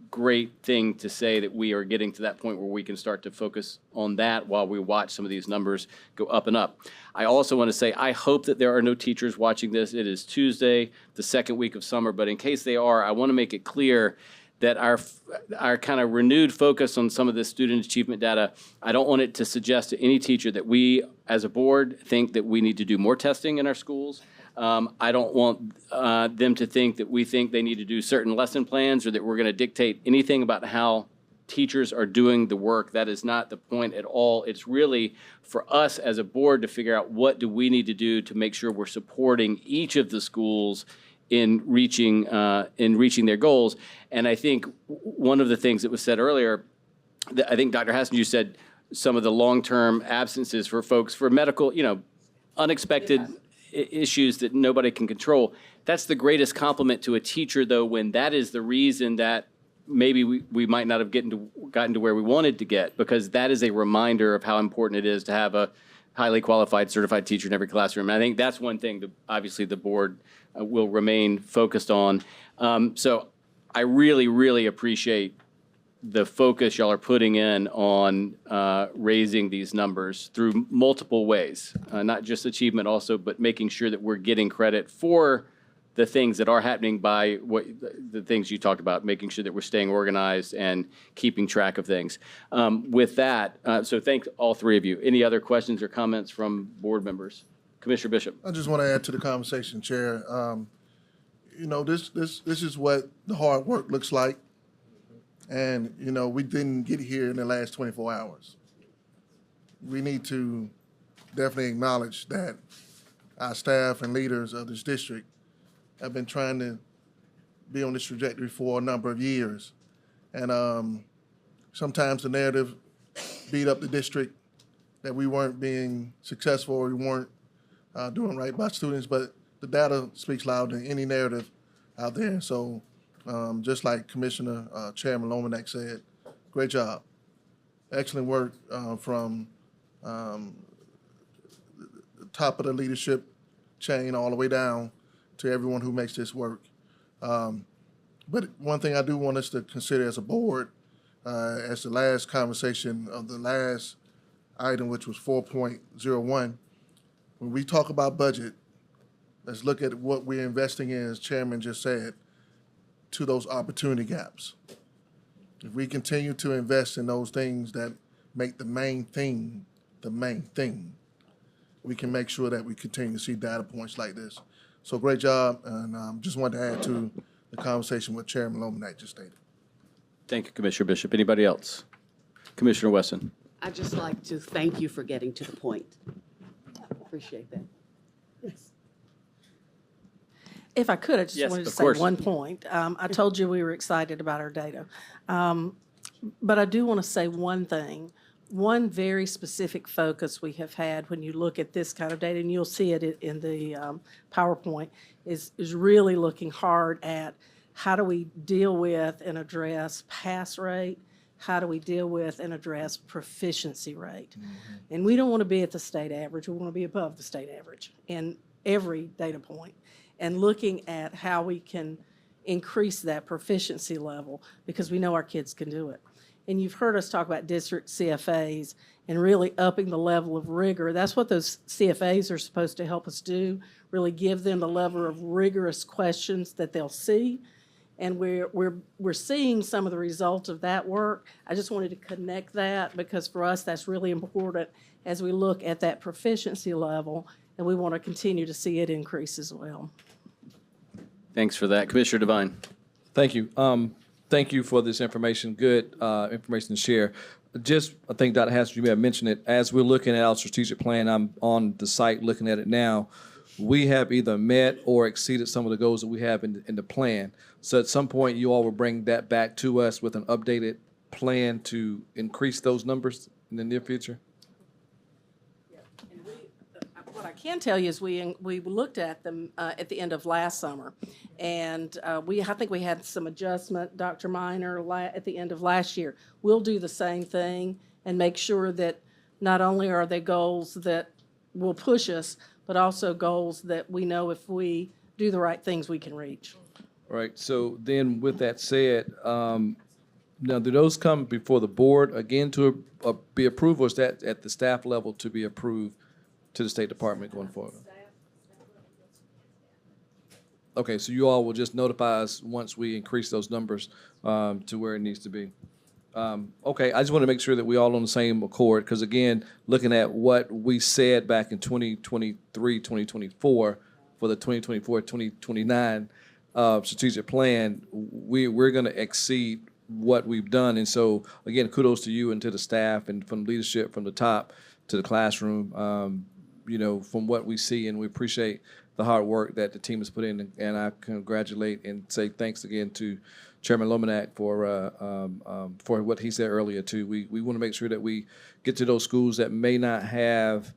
great thing to say that we are getting to that point where we can start to focus on that while we watch some of these numbers go up and up. I also want to say, I hope that there are no teachers watching this. It is Tuesday, the second week of summer, but in case they are, I want to make it clear that our kind of renewed focus on some of this student achievement data, I don't want it to suggest to any teacher that we, as a board, think that we need to do more testing in our schools. I don't want them to think that we think they need to do certain lesson plans or that we're going to dictate anything about how teachers are doing the work. That is not the point at all. It's really for us as a board to figure out what do we need to do to make sure we're supporting each of the schools in reaching their goals. And I think one of the things that was said earlier, I think Dr. Hassan, you said some of the long-term absences for folks for medical, unexpected issues that nobody can control. That's the greatest compliment to a teacher, though, when that is the reason that maybe we might not have gotten to where we wanted to get, because that is a reminder of how important it is to have a highly qualified, certified teacher in every classroom. And I think that's one thing that obviously the board will remain focused on. So I really, really appreciate the focus y'all are putting in on raising these numbers through multiple ways, not just achievement also, but making sure that we're getting credit for the things that are happening by the things you talked about, making sure that we're staying organized and keeping track of things. With that, so thank all three of you. Any other questions or comments from board members? Commissioner Bishop. I just want to add to the conversation, Chair. This is what the hard work looks like. And, we didn't get here in the last 24 hours. We need to definitely acknowledge that our staff and leaders of this district have been trying to be on this trajectory for a number of years. And sometimes the narrative beat up the district that we weren't being successful or we weren't doing right by students, but the data speaks louder than any narrative out there. So just like Commissioner Chairman Lomanak said, great job. Excellent work from the top of the leadership chain all the way down to everyone who makes this work. But one thing I do want us to consider as a board, as the last conversation of the last item, which was 4.01, when we talk about budget, let's look at what we're investing in, as Chairman just said, to those opportunity gaps. If we continue to invest in those things that make the main thing, we can make sure that we continue to see data points like this. So great job, and just wanted to add to the conversation what Chairman Lomanak just stated. Thank you, Commissioner Bishop. Anybody else? Commissioner Wesson. I'd just like to thank you for getting to the point. Appreciate that. If I could, I just Yes, wanted to of say course. one point. I told you we were excited about our data. But I do want to say one thing. one very specific focus we have had when you look at this kind of data, and you'll see it in the PowerPoint, is really looking hard at how do we deal with and address pass rate, how do we deal with and address proficiency rate. And we don't want to be at the state average, we want to be above the state average in every data point. And looking at how we can increase that proficiency level because we know our kids can do it. And you've heard us talk about district CFAs and really upping the level of rigor. That's what those CFAs are supposed to help us do, really give them the level of rigorous questions that they'll see. And we're seeing some of the results of that work. I just wanted to connect that because for us, that's really important as we look at that proficiency level, and we want to continue to see it increase as well. Thanks for that. Commissioner Devine. Thank you. Thank you for this information. Good information to share. Just, I think, Dr. Hassel, you may have mentioned it. As we're looking at our strategic plan, I'm on the site looking at it now. We have either met or exceeded some of the goals that we have in the plan. So at some point, you all will bring that back to us with an updated plan to increase those numbers in the near future? What I can tell you is we looked at them at the end of last summer, and I think we had some adjustment, Dr. Minor, at the end of last year. We'll do the same thing and make sure that not only are they goals that will push us, but also goals that we know if we do the right things, we can reach. Right. So then with that said, now do those come before the board again to be approved, or is that at the staff level to be approved to the State Department going forward? Okay, so you all will just notify us once we increase those numbers to where it needs to be. Okay, I just want to make sure that we all on the same accord, because again, looking at what we said back in 2023, 2024, for the 2024-2029 strategic plan, we're going to exceed what we've done. And so, again, kudos to you and to the staff and from leadership from the top to the classroom, you know, from what we see, and we appreciate the hard work that the team has put in, and I congratulate and say thanks again to Chairman Lominack for what he said earlier too. We want to make sure that we get to those schools that may have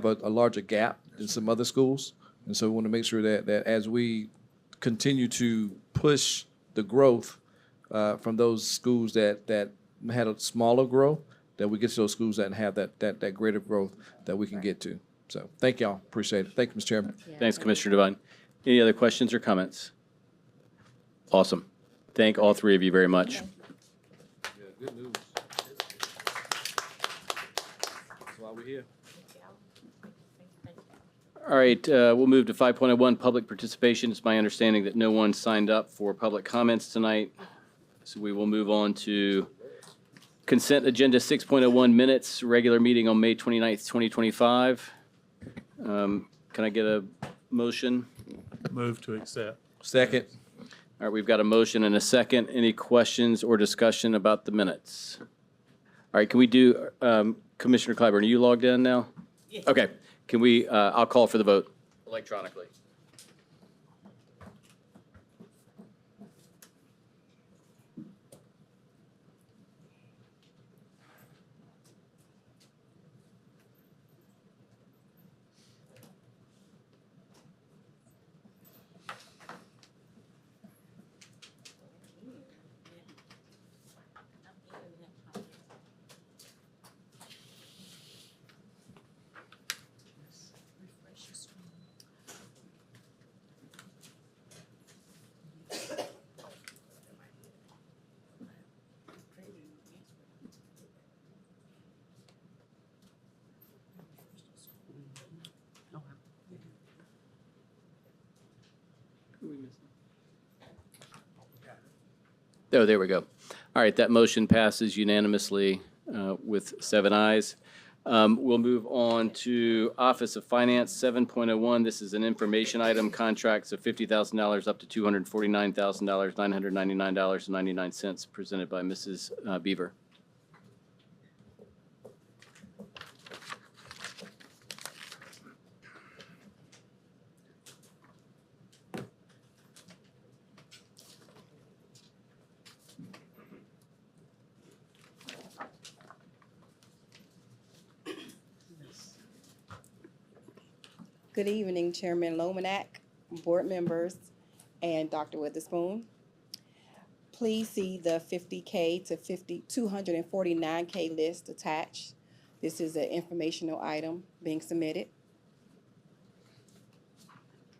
a larger gap than some other schools, and so we want to make sure that as we continue to push the growth from those schools that had a smaller growth, that we get to those schools that have that greater growth that we can get to. So thank y'all. Appreciate it. Thank you, Mr. Chairman. Thanks, Commissioner Devine. Any other questions or comments? Awesome. Thank all three of you very much. Yeah, good news. That's why we're here. All right, we'll move to 5.01, public participation. It's my understanding that no one signed up for public comments tonight. So we will move on to consent agenda 6.01 minutes, regular meeting on May 29th, 2025. Can I get a motion? Move to accept. Second. All right, we've got a motion and a second. Any questions or discussion about the minutes? All right, can we do, Commissioner Clyburn, are you logged in now? Yes. Okay, can we, I'll call for the vote electronically. Oh, there we go. All right, that motion passes unanimously with 7 ayes. We'll move on to Office of Finance 7.01. This is an information item, contracts of $50,000 up to $249,000, $999.99, presented by Mrs. Beaver. Good evening, Chairman Lomanak, board members, and Dr. Witherspoon. Please see the 50K to 249K list attached. This is an informational item being submitted.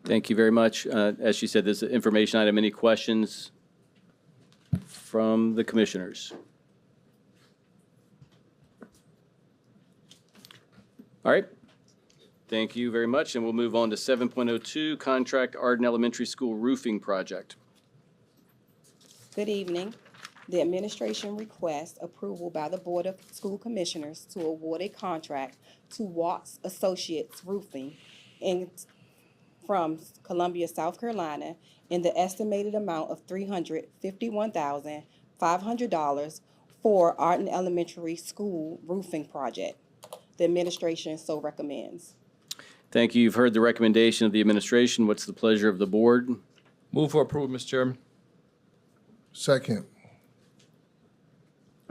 Thank you very much. As she said, this is an information item. Any questions from the commissioners? All right. Thank you very much. And we'll move on to 7.02, Contract Arden Elementary School Roofing Project. Good evening. The administration requests approval by the Board of School Commissioners to award a contract to Watts Associates Roofing from Columbia, South Carolina, in the estimated amount of $351,500 for Arden Elementary School roofing project. The administration so recommends. Thank you. You've heard the recommendation of the administration. What's the pleasure of the board? Move for approval, Mr. Chairman. Second.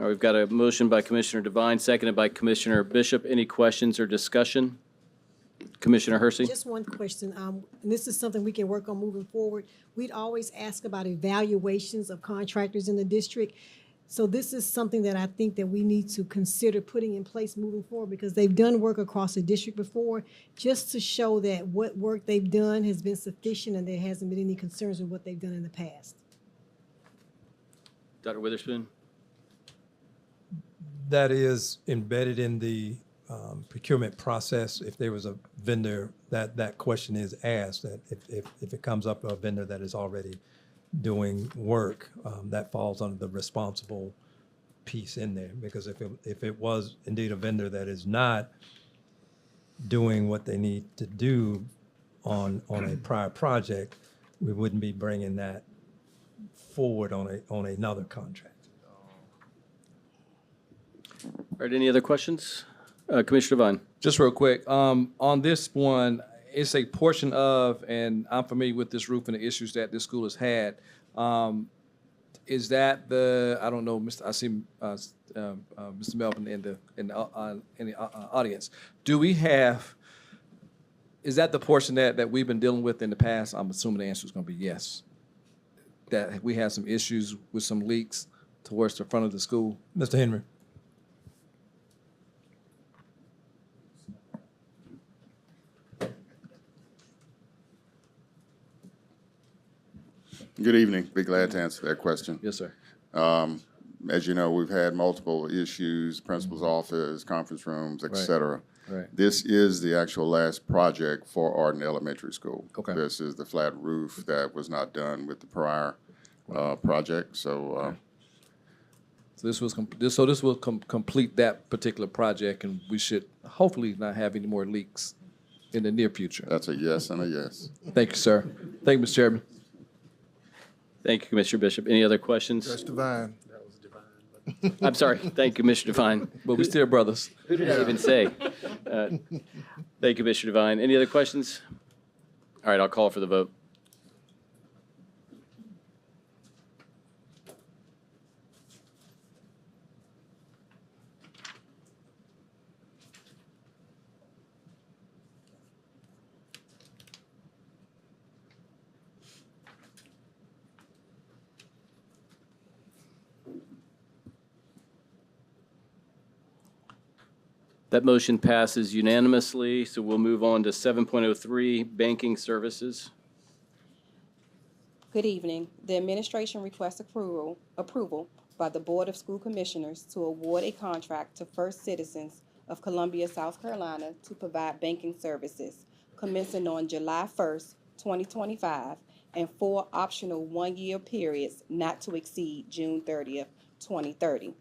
All right, we've got a motion by Commissioner Devine, seconded by Commissioner Bishop. Any questions or discussion? Commissioner Hersey? Just one question, and this is something we can work on moving forward. We'd always ask about evaluations of contractors in the district. So this is something that I think that we need to consider putting in place moving forward, because they've done work across the district before, just to show that what work they've done has been sufficient and there hasn't been any concerns with what they've done in the past. Dr. Witherspoon? That is embedded in the procurement process. If there was a vendor, that question is asked, that if it comes up to a vendor that is already doing work, that falls under the responsible piece in there. Because if it was indeed a vendor that is not doing what they need to do on a prior project, we wouldn't be bringing that forward on another contract. All right, any other questions? Commissioner Devine? Just real quick, on this one, it's a portion of, and I'm familiar with this roof and the issues that this school has had. Is that the, I don't know, I see Mr. Melvin in the audience. Do we have, is that the portion that we've been dealing with in the past? I'm assuming the answer is going to be yes. That we had some issues with some leaks towards the front of the school. Mr. Henry? Good evening. Be glad to answer that question. Yes, sir. As you know, we've had multiple issues, principal's office, conference rooms, et cetera. Right. This is the actual last project for Arden Elementary School. Okay. This is the flat roof that was not done with the prior project. So, So this will complete that particular project, and we should hopefully not have any more leaks in the near future. that's a yes and a yes. Thank you, sir. Thank you, Mr. Chairman. Thank you, Commissioner Bishop. Any other questions? That's divine. I'm sorry. Thank you, Commissioner Devine. But we still brothers. Who did I even say? Thank you, Commissioner Devine. Any other questions? All right, I'll call for the vote. That motion passes unanimously, so we'll move on to 7.03, banking services. Good evening. The administration requests approval by the Board of School Commissioners to award a contract to First Citizens of Columbia, South Carolina to provide banking services commencing on July 1st, 2025, and 4 optional one-year periods not to exceed June 30th, 2030.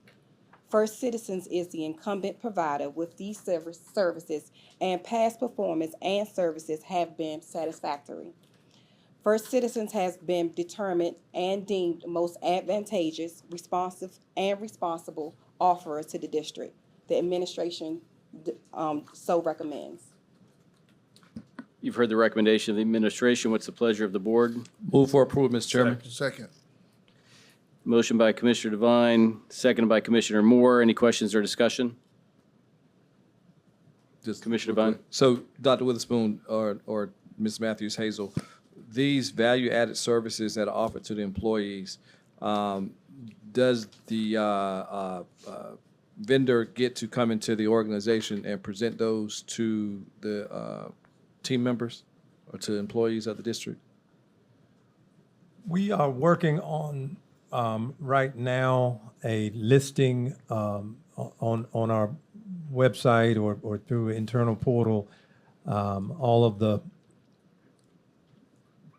First Citizens is the incumbent provider with these services, and past performance and services have been satisfactory. First Citizens has been determined and deemed most advantageous, responsive, and responsible offerer to the district. The administration so recommends. You've heard the recommendation of the administration. What's the pleasure of the board? Move for approval, Mr. Chairman. Second. Motion by Commissioner Devine, seconded by Commissioner Moore. Any questions or discussion? Just Commissioner real Vine. quick. So, Dr. Witherspoon or Ms. Matthews Hazel, these value-added services that are offered to the employees, does the vendor get to come into the organization and present those to the team members or to employees of the district? We are working on, right now, a listing on our website or through internal portal, all of the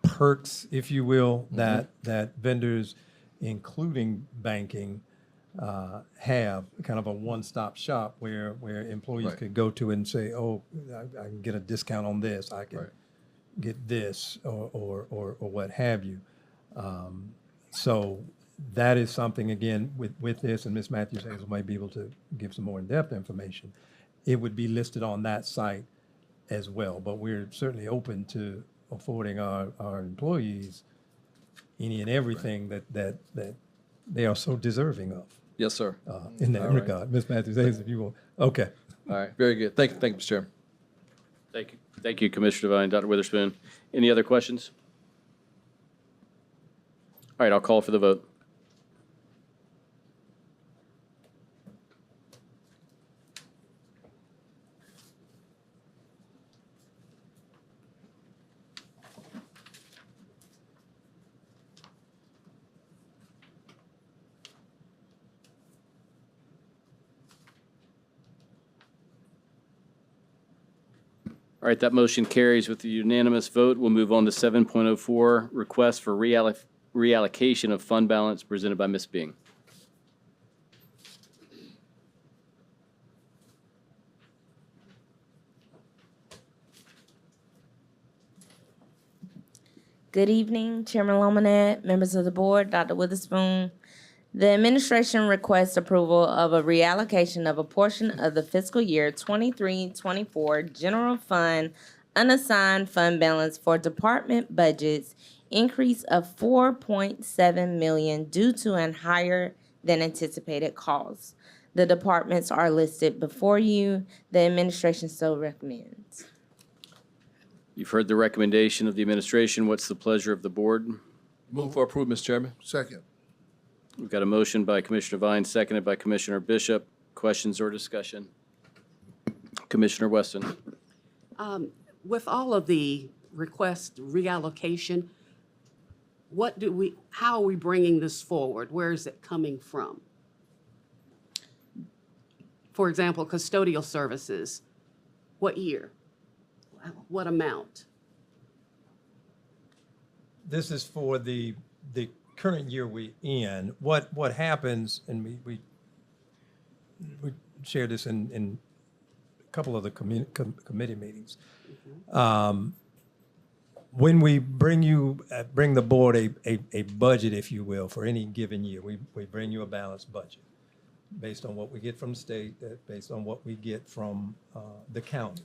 perks, if you will, that vendors, including banking, have kind of a one-stop shop where employees Right. could go to and say, oh, I can get a discount on this, I can Right. get this, or what have you. So that is something, again, with this, and Ms. Matthews Hazel might be able to give some more in-depth information. It would be listed on that site as well, but we're certainly open to affording our employees any and everything that they are so deserving of. Yes, sir. In that All right. regard. Ms. Matthews Hazel, if you will. Okay. All right, very good. Thank you, Mr. Chairman. Thank you. Thank you, Commissioner Devine. Dr. Witherspoon. Any other questions? All right, I'll call for the vote. All right, that motion carries with a unanimous vote. We'll move on to 7.04, request for reallocation of fund balance presented by Ms. Bing. Good evening, Chairman Lomanet, members of the board, Dr. Witherspoon. The administration requests approval of a reallocation of a portion of the fiscal year 23-24 general fund unassigned fund balance for department budgets increase of $4.7 million due to an higher than anticipated cost. The departments are listed before you. The administration so recommends. You've heard the recommendation of the administration. What's the pleasure of the board? Move for approval, Mr. Chairman. Second. We've got a motion by Commissioner Vine, seconded by Commissioner Bishop. Questions or discussion? Commissioner Weston. With all of the request reallocation, how are we bringing this forward? Where is it coming from? For example, custodial services, what year? What amount? This is for the current year we're in. What happens, and we shared this in a couple of the committee meetings. When we bring the board a budget, if you will, for any given year, we bring you a balanced budget based on what we get from the state, based on what we get from the county.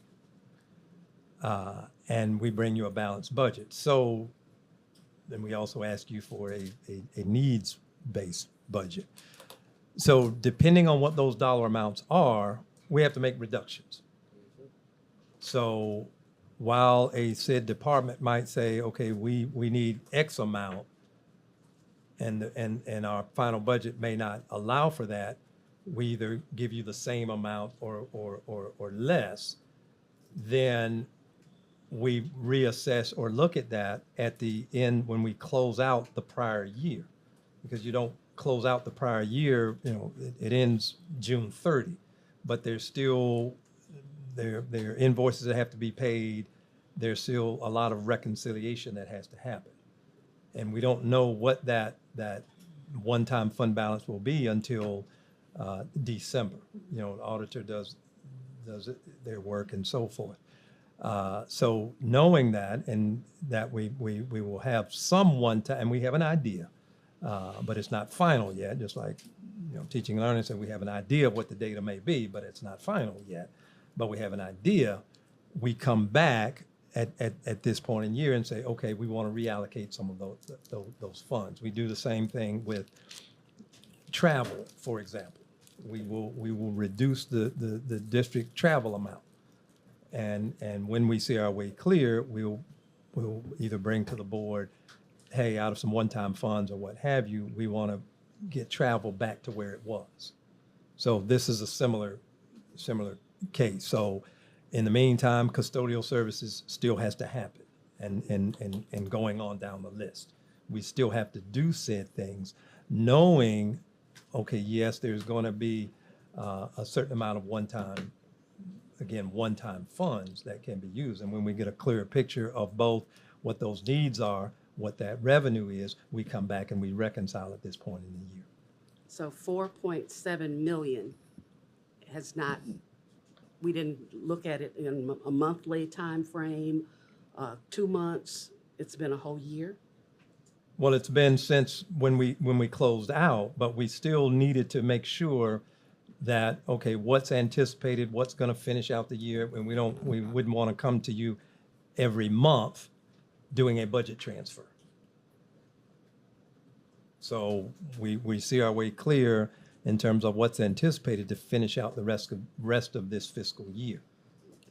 And we bring you a balanced budget. So then we also ask you for a needs-based budget. So depending on what those dollar amounts are, we have to make reductions. So while a said department might say, okay, we need X amount, and our final budget may not allow for that, we either give you the same amount or less, then we reassess or look at that at the end when we close out the prior year. Because you don't close out the prior year, it ends June 30, but there's still, there are invoices that have to be paid. There's still a lot of reconciliation that has to happen. And we don't know what that one-time fund balance will be until December. The auditor does their work and so forth. So knowing that, and that we will have some one-time, and we have an idea, but it's not final yet, just like teaching and learning said, we have an idea of what the data may be, but it's not final yet. But we have an idea. We come back at this point in year and say, okay, we want to reallocate some of those funds. We do the same thing with travel, for example. We will reduce the district travel amount And when we see our way clear, we'll either bring to the board, hey, out of some one-time funds or what have you, we want to get travel back to where it was. So this is a similar case. So in the meantime, custodial services still has to happen and going on down the list. We still have to do said things, knowing, okay, yes, there's going to be a certain amount of one-time funds that can be used. And when we get a clearer picture of both what those needs are, what that revenue is, we come back and we reconcile at this point in the year. So 4.7 million has not, we didn't look at it in a monthly time frame, 2 months, it's been a whole year? Well, it's been since when we closed out, but we still needed to make sure that, okay, what's anticipated, what's going to finish out the year, and we wouldn't want to come to you every month doing a budget transfer. So we see our way clear in terms of what's anticipated to finish out the rest of this fiscal year,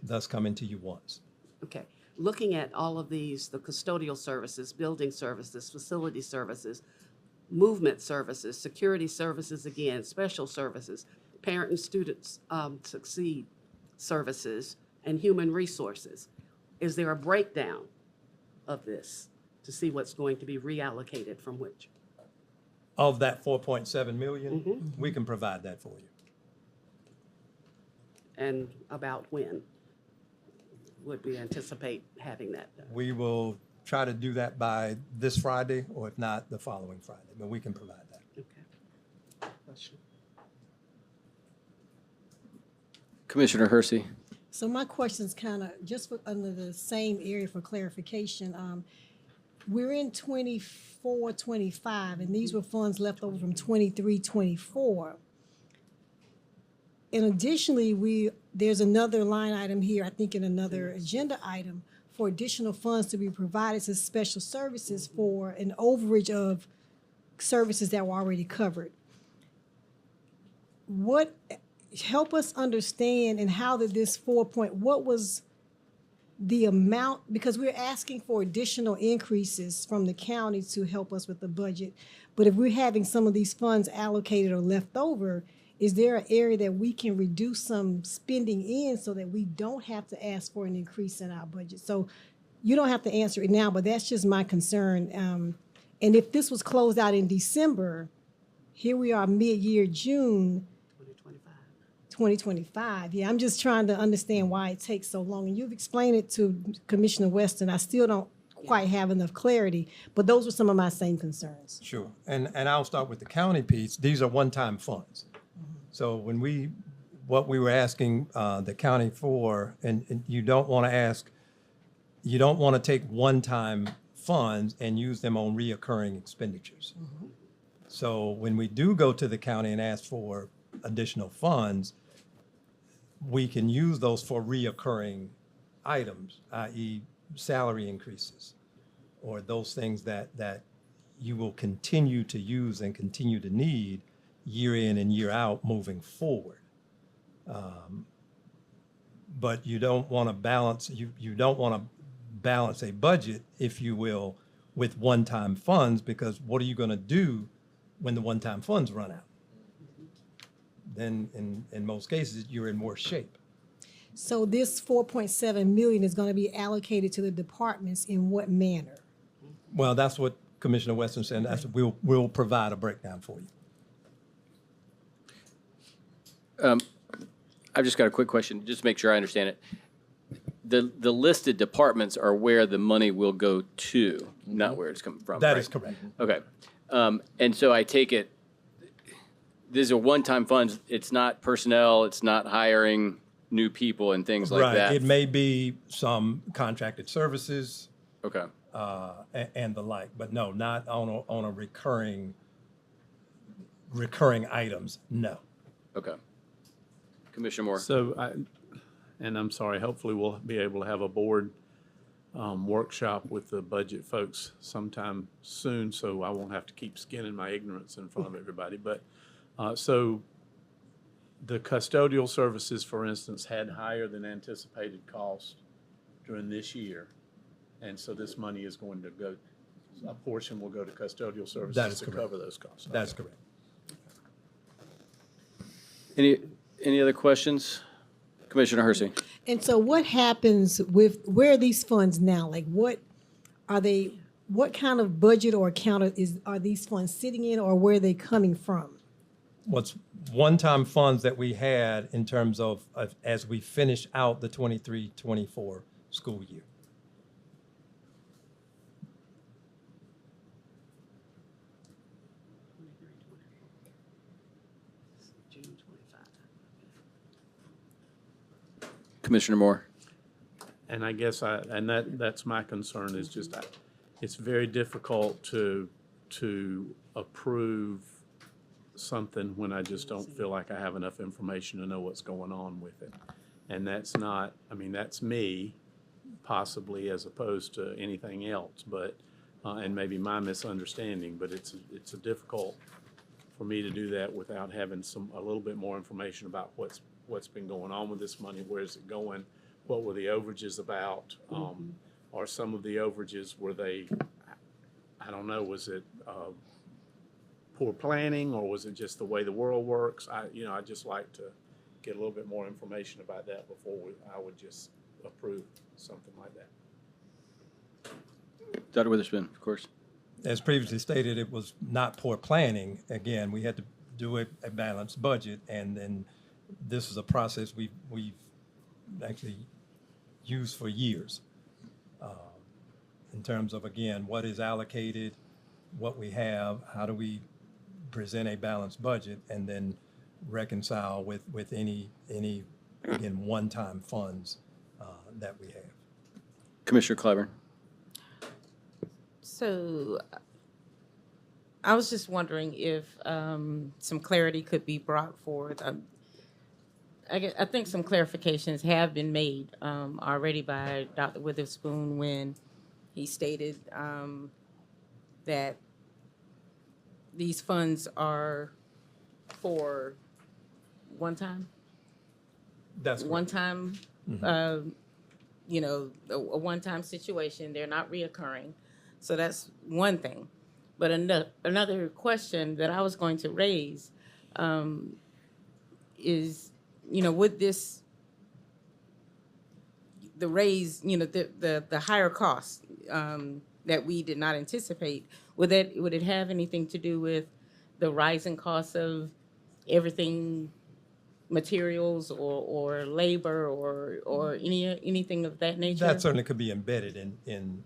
thus coming to you once. Okay. Looking at all of these, the custodial services, building services, facility services, movement services, security services again, special services, parent and students succeed services, and human resources. Is there a breakdown of this to see what's going to be reallocated from which? Of that 4.7 million, we can provide that for you. And about when would we anticipate having that done? We will try to do that by this Friday, or if not, the following Friday, but we can provide that. Okay. Question. Commissioner Hersey. So my question's kind of just under the same area for clarification. We're in 24, 25, and these were funds left over from 23, 24. And additionally, there's another line item here, I think in another agenda item, for additional funds to be provided to special services for an overage of services that were already covered. Help us understand and how did this what was the amount, because we're asking for additional increases from the county to help us with the budget. But if we're having some of these funds allocated or left over, is there an area that we can reduce some spending in so that we don't have to ask for an increase in our budget? So you don't have to answer it now, but that's just my concern. And if this was closed out in December, here we are mid-year June 2025. Yeah, I'm just trying to understand why it takes so long. And you've explained it to Commissioner Weston. I still don't quite have enough clarity, but those were some of my same concerns. Sure. And I'll start with the county piece. These are one-time funds. So what we were asking the county for, and you don't want to take one-time funds and use them on reoccurring expenditures. So when we do go to the county and ask for additional funds, we can use those for reoccurring items, i.e. salary increases, or those things that you will continue to use and continue to need year in and year out moving forward. But you don't want to balance, you don't want to balance a budget, if you will, with one-time funds, because what are you going to do when the one-time funds run out? Then in most cases, you're in worse shape. So this 4.7 million is going to be allocated to the departments in what manner? Well, that's what Commissioner Weston said. That's, we'll provide a breakdown for you. I've just got a quick question, just to make sure I understand it. The listed departments are where the money will go to, not where it's coming from. That right? is correct. Okay. And so I take it, these are one-time funds. It's not personnel. It's not hiring new people and things like that. Right. It may be some contracted services. Okay. And the like, but no, not on a recurring items. No. Okay. Commissioner Moore. So, and I'm sorry, hopefully we'll be able to have a board workshop with the budget folks sometime soon, so I won't have to keep skinning my ignorance in front of everybody. But so the custodial services, for instance, had higher than anticipated costs during this year. And so this money is going to go, a portion will go to custodial That services is to correct. cover those costs. That's correct. Any other questions? Commissioner Hersey. And so what happens with, where are these funds now? Like what are they, what kind of budget or account are these funds sitting in, or where are they coming from? What's one-time funds that we had in terms of as we finish out the 23-24 school year. June 25. Commissioner Moore. And I guess that's my concern is just, it's very difficult to approve something when I just don't feel like I have enough information to know what's going on with it. And that's not, I mean, that's me possibly as opposed to anything else, but, and maybe my misunderstanding, but it's a difficult for me to do that without having a little bit more information about what's been going on with this money, where is it going, what were the overages about, or some of the overages, were they, I don't know, was it poor planning, or was it just the way the world works? I'd just like to get a little bit more information about that before I would just approve something like that. Dr. Witherspoon, of course. As previously stated, it was not poor planning. Again, we had to do a balanced budget, and then this is a process we've actually used for years in terms of, again, what is allocated, what we have, how do we present a balanced budget, and then reconcile with any again, one-time funds that we have. Commissioner Clyburn. So I was just wondering if some clarity could be brought forth. I think some clarifications have been made already by Dr. Witherspoon when he stated that these funds are for one time? That's correct. One time, a one-time situation. They're not reoccurring. So that's one thing. But another question that I was going to raise is, would this, the raise, the higher costs that we did not anticipate, would it have anything to do with the rising costs of everything, materials or labor or anything of that nature? That certainly could be embedded in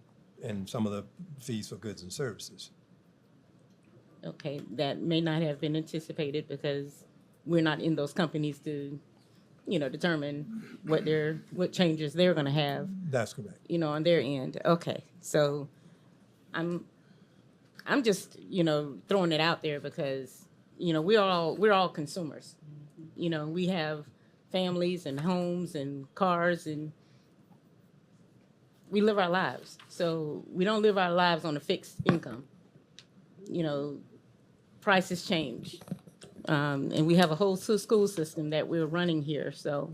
some of the fees for goods and services. Okay, that may not have been anticipated because we're not in those companies to, determine what changes they're going to have. That's correct. On their end. Okay, so I'm just throwing it out there because we're all consumers. We have families and homes and cars, and we live our lives. So we don't live our lives on a fixed income. Prices change. And we have a whole school system that we're running here. So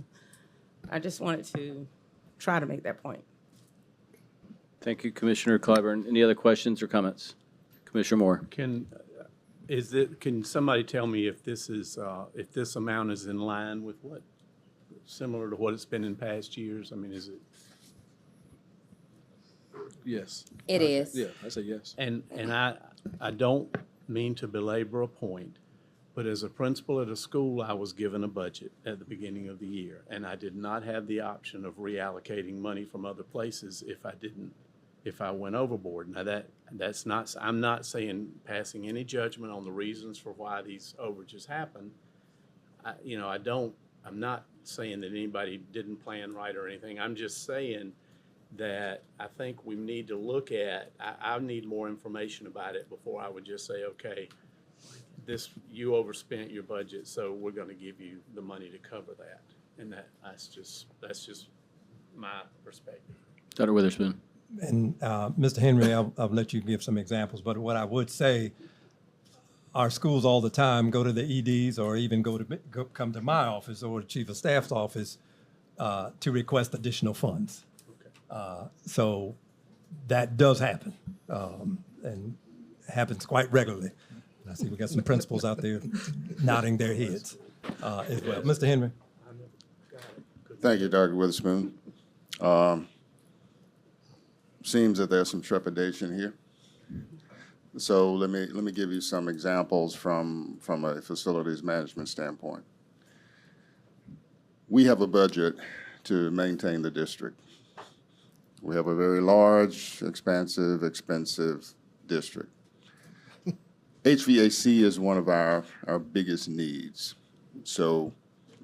I just wanted to try to make that point. Thank you, Commissioner Clyburn. Any other questions or comments? Commissioner Moore. Can somebody tell me if this amount is in line with similar to what it's been in past years? I mean, is it? Yes. It is. Yeah, I say yes. And I don't mean to belabor a point, but as a principal at a school, I was given a budget at the beginning of the year, and I did not have the option of reallocating money from other places if I went overboard. Now that's not, I'm not passing any judgment on the reasons for why these overages happen. I'm not saying that anybody didn't plan right or anything. I'm just saying that I think we need to look at, I need more information about it before I would just say, okay, you overspent your budget, so we're going to give you the money to cover that. And that's just my perspective. Dr. Witherspoon. And Mr. Henry, I'll let you give some examples, but what I would say, our schools all the time go to the EDs or even come to my office or the chief of staff's office to request additional funds. So that does happen, and happens quite regularly. And I see we got some principals out there nodding their heads as well. Mr. Henry. Thank you, Dr. Witherspoon. Seems that there's some trepidation here. So let me give you some examples from a facilities management standpoint. We have a budget to maintain the district. We have a very large, expansive, expensive district. HVAC is one of our biggest needs. So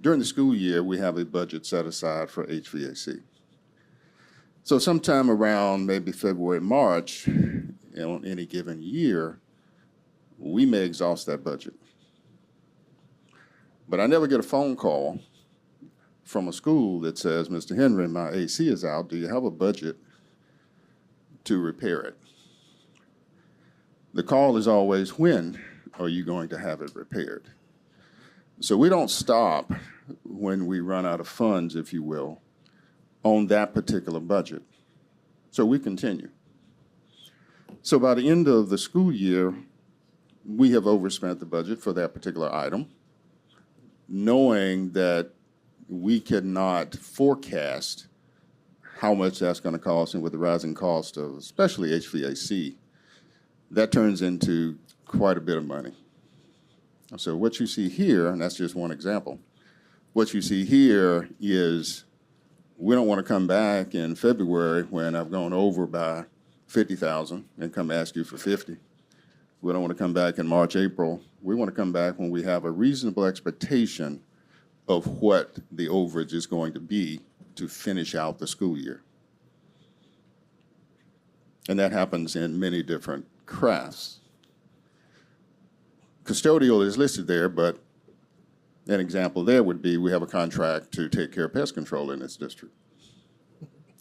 during the school year, we have a budget set aside for HVAC. So sometime around maybe February, March, on any given year, we may exhaust that budget. But I never get a phone call from a school that says, Mr. Henry, my AC is out. Do you have a budget to repair it? The call is always, when are you going to have it repaired? So we don't stop when we run out of funds, if you will, on that particular budget. So we continue. So by the end of the school year, we have overspent the budget for that particular item, knowing that we cannot forecast how much that's going to cost, and with the rising cost of especially HVAC, that turns into quite a bit of money. So what you see here, and that's just one example, what you see here is we don't want to come back in February when I've gone over by 50,000 and come ask you for 50. We don't want to come back in March, April. We want to come back when we have a reasonable expectation of what the overage is going to be to finish out the school year. And that happens in many different crafts. Custodial is listed there, but an example there would be we have a contract to take care of pest control in this district.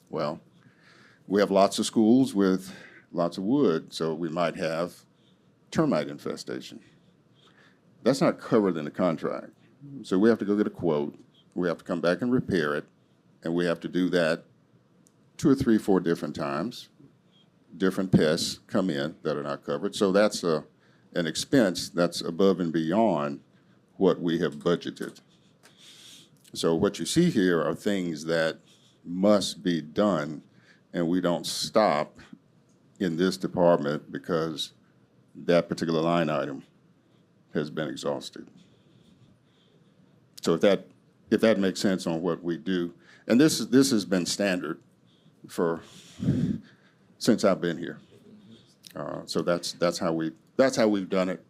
Well, we have lots of schools with lots of wood, so we might have termite infestation. That's not covered in the contract. So we have to go get a quote, we have to come back and repair it, and we have to do that 2 or 3, 4 different times. Different pests come in that are not covered. So that's an expense that's above and beyond what we have budgeted. So what you see here are things that must be done, and we don't stop in this department because that particular line item has been exhausted. So if that makes sense on what we do, and this has been standard since I've been here. So that's how we've done it.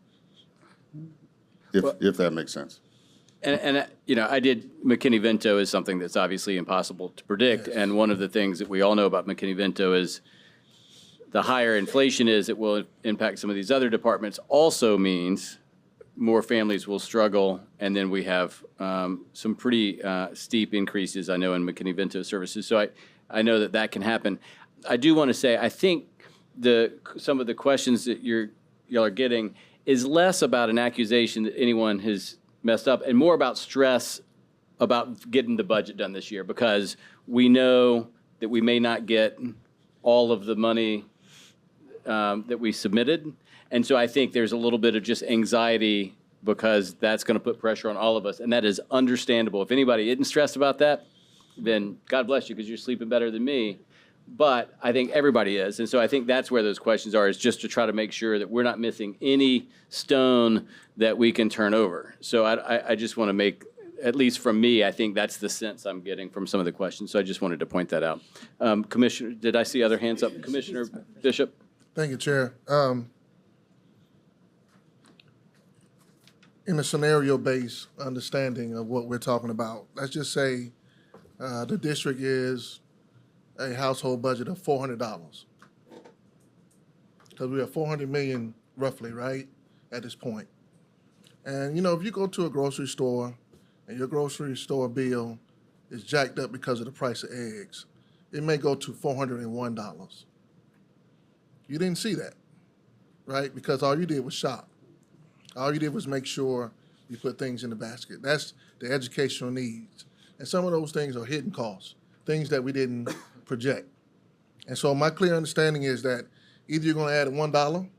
If that makes sense. And you know, McKinney-Vento is something that's obviously impossible to predict. Yes. And one of the things that we all know about McKinney-Vento is the higher inflation is, it will impact some of these other departments, also means more families will struggle. And then we have some pretty steep increases, I know, in McKinney-Vento services. So I know that can happen. I do want to say, I think some of the questions that y'all are getting is less about an accusation that anyone has messed up and more about stress about getting the budget done this year, because we know that we may not get all of the money that we submitted. And so I think there's a little bit of just anxiety because that's going to put pressure on all of us. And that is understandable. If anybody isn't stressed about that, then God bless you, because you're sleeping better than me. But I think everybody is. And so I think that's where those questions are, is just to try to make sure that we're not missing any stone that we can turn over. So I just want to make, at least from me, I think that's the sense I'm getting from some of the questions. So I just wanted to point that out. Commissioner, did I see other hands up? Commissioner Bishop? Thank you, Chair. In a scenario-based understanding of what we're talking about, let's just say the district is a household budget of $400. Because we have $400 million roughly, right, at this point. And, you know, if you go to a grocery store and your grocery store bill is jacked up because of the price of eggs, it may go to $401. You didn't see that, right? Because all you did was shop. All you did was make sure you put things in the basket. That's the educational needs. And some of those things are hidden costs, things that we didn't project. And so my clear understanding is that either you're going to add $1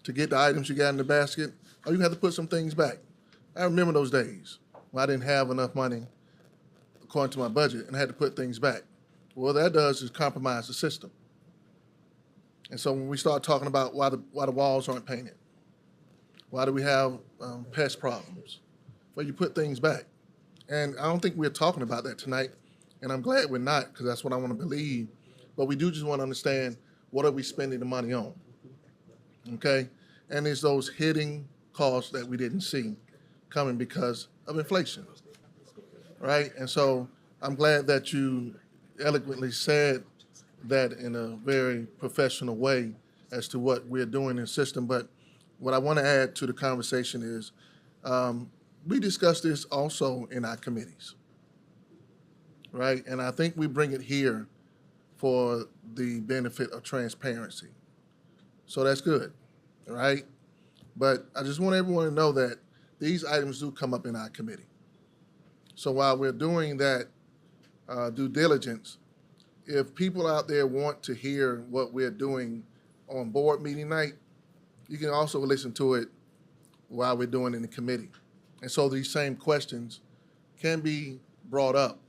to get the items you got in the basket, or you have to put some things back. I remember those days when I didn't have enough money according to my budget and I had to put things back. What that does is compromise the system. And so when we start talking about why the walls aren't painted, why do we have pest problems? Well, you put things back. And I don't think we're talking about that tonight, and I'm glad we're not, because that's what I want to believe. But we do just want to understand, what are we spending the money on? Okay? And it's those hidden costs that we didn't see coming because of inflation, right? And so I'm glad that you eloquently said that in a very professional way as to what we're doing in the system. But what I want to add to the conversation is, we discuss this also in our committees, right? And I think we bring it here for the benefit of transparency. So that's good, right? But I just want everyone to know that these items do come up in our committee. So while we're doing that due diligence, if people out there want to hear what we're doing on board meeting night, you can also listen to it while we're doing it in the committee. And so these same questions can be brought up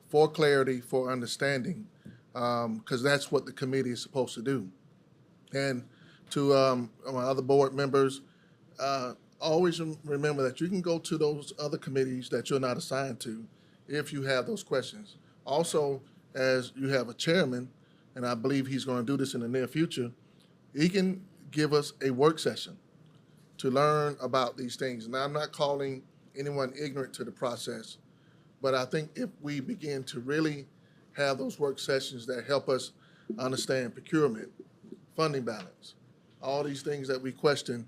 for clarity, for understanding, because that's what the committee is supposed to do. And to my other board members, always remember that you can go to those other committees that you're not assigned to if you have those questions. Also, as you have a chairman, and I believe he's going to do this in the near future, he can give us a work session to learn about these things. Now, I'm not calling anyone ignorant to the process, but I think if we begin to really have those work sessions that help us understand procurement, funding balance, all these things that we question,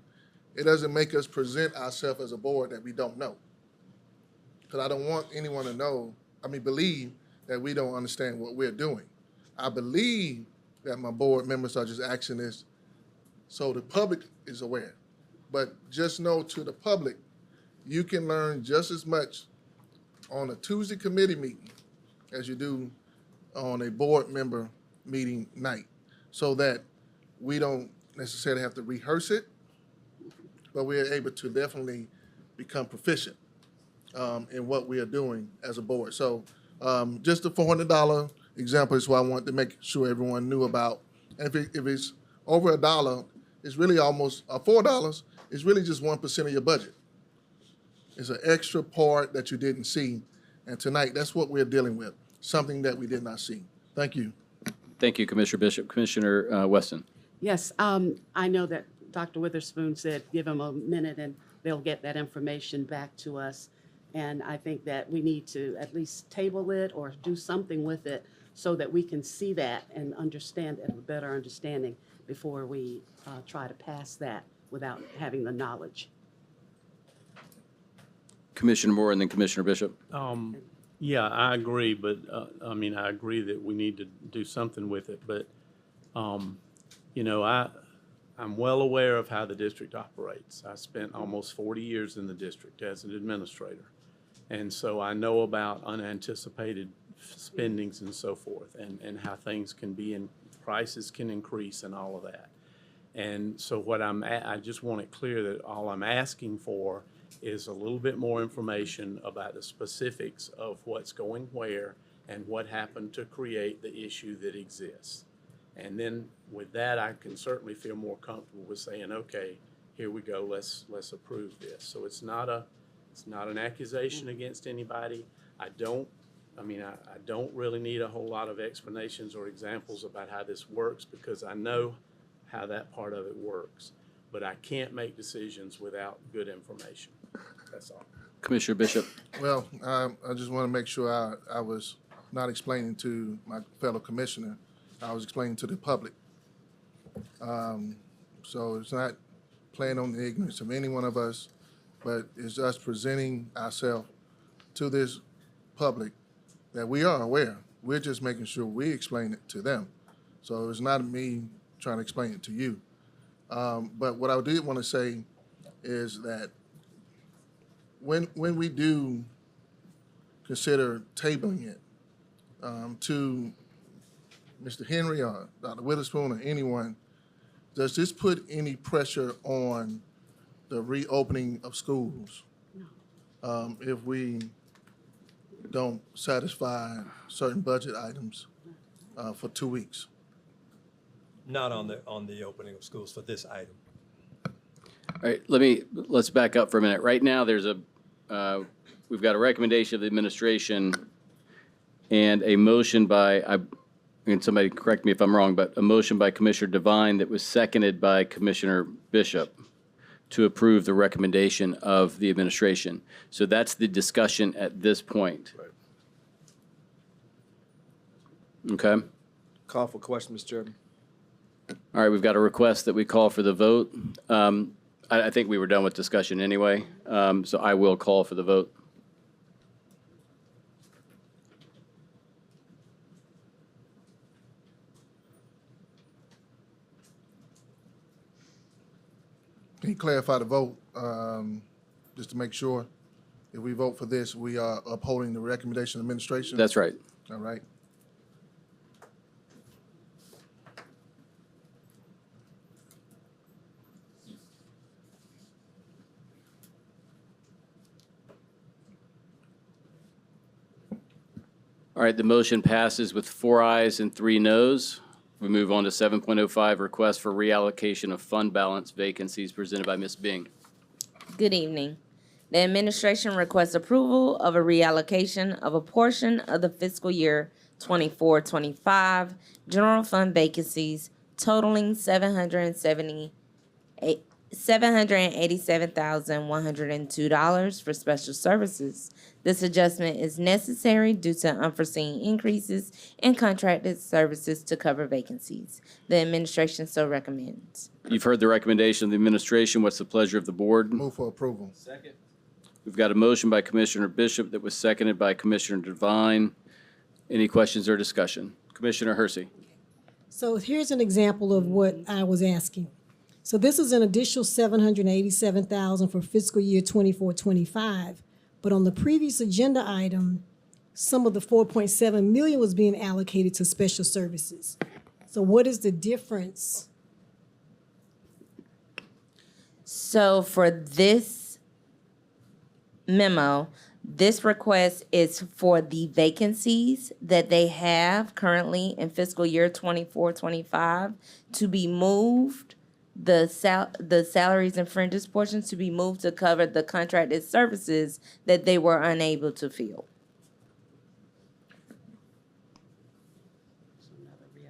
it doesn't make us present ourselves as a board that we don't know. Because I don't want anyone to believe that we don't understand what we're doing. I believe that my board members are just asking this so the public is aware. But just know, to the public, you can learn just as much on a Tuesday committee meeting as you do on a board member meeting night, so that we don't necessarily have to rehearse it, but we're able to definitely become proficient in what we are doing as a board. So just the $400 example is what I wanted to make sure everyone knew about. And if it's over $1, it's really almost $4. It's really just 1% of your budget. It's an extra part that you didn't see. And tonight, that's what we're dealing with, something that we did not see. Thank you. Thank you, Commissioner Bishop. Commissioner Weston. Yes, I know that Dr. Witherspoon said give them a minute and they'll get that information back to us. And I think that we need to at least table it or do something with it so that we can see that and understand it, have a better understanding before we try to pass that without having the knowledge. Commissioner Moore and then Commissioner Bishop. Yeah, I agree, but I agree that we need to do something with it. But I'm well aware of how the district operates. I spent almost 40 years in the district as an administrator. And so I know about unanticipated spendings and so forth, and how things can be, and prices can increase and all of that. And so I just want it clear that all I'm asking for is a little bit more information about the specifics of what's going where and what happened to create the issue that exists. And then with that, I can certainly feel more comfortable with saying, okay, here we go, let's approve this. So it's not an accusation against anybody. I don't really need a whole lot of explanations or examples about how this works, because I know how that part of it works. But I can't make decisions without good information. That's all. Commissioner Bishop. Well, I just want to make sure I was not explaining to my fellow commissioner. I was explaining to the public. So it's not playing on the ignorance of any one of us, but it's us presenting ourselves to this public that we are aware. We're just making sure we explain it to them. So it's not me trying to explain it to you. But what I did want to say is that when we do consider tabling it to Mr. Henry or Dr. Witherspoon or anyone, does this put any pressure on the reopening of schools? If we don't satisfy certain budget items for 2 weeks? Not on the opening of schools for this item. All right, let's back up for a minute. Right now, we've got a recommendation of the administration and a motion by, and somebody correct me if I'm wrong, but a motion by Commissioner Devine that was seconded by Commissioner Bishop to approve the recommendation of the administration. So that's the discussion at this point. Okay. Call for question, Mr. Chairman. All right, we've got a request that we call for the vote. I think we were done with discussion anyway, so I will call for the vote. Can you clarify the vote, just to make sure? If we vote for this, we are upholding the recommendation of administration? That's right. All right. All right, the motion passes with 4 ayes and 3 noes. We move on to 7.05, request for reallocation of fund balance vacancies presented by Ms. Bing. Good evening. The administration requests approval of a reallocation of a portion of the fiscal year 24-25 general fund vacancies totaling $787,102 for special services. This adjustment is necessary due to unforeseen increases in contracted services to cover vacancies. The administration so recommends. You've heard the recommendation of the administration. What's the pleasure of the board? Move for approval. Second. We've got a motion by Commissioner Bishop that was seconded by Commissioner Devine. Any questions or discussion? Commissioner Hersey. So here's an example of what I was asking. So this is an additional $787,000 for fiscal year 24-25. But on the previous agenda item, some of the $4.7 million was being allocated to special services. So what is the difference? So for this memo, this request is for the vacancies that they have currently in fiscal year 24-25 to be moved, the salaries and fringes portions to be moved to cover the contracted services that they were unable to fill.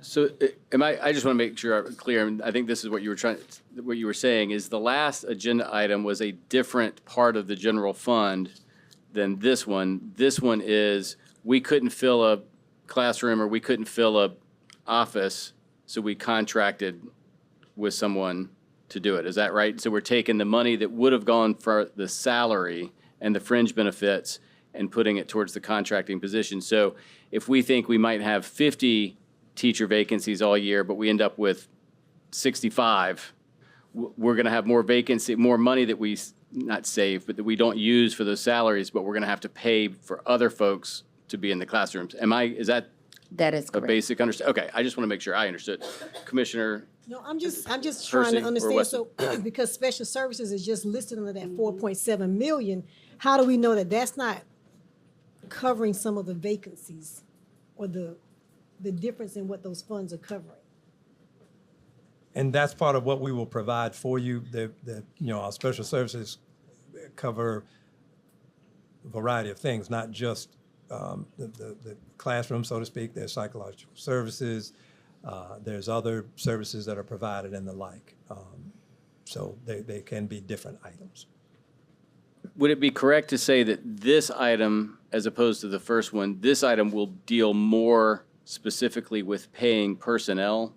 So I just want to make sure I'm clear. I think this is what you were saying is the last agenda item was a different part of the general fund than this one. This one is we couldn't fill a classroom or we couldn't fill a office, so we contracted with someone to do it. Is that right? So we're taking the money that would have gone for the salary and the fringe benefits and putting it towards the contracting position. So if we think we might have 50 teacher vacancies all year, but we end up with 65, we're going to have more vacancy, more money that we not save, but that we don't use for those salaries, but we're going to have to pay for other folks to be in the classrooms. Is that That is a correct. basic understanding? Okay, I just want to make sure I understood. Commissioner, No, I'm just trying Hersey to or understand. Weston? So because special services is just listed under that 4.7 million, how do we know that that's not covering some of the vacancies or the difference in what those funds are covering? And that's part of what we will provide for you. Our special services cover a variety of things, not just the classroom, so to speak. There's psychological services. There's other services that are provided and the like. So they can be different items. would it be correct to say that this item, as opposed to the first one, this item will deal more specifically with paying personnel?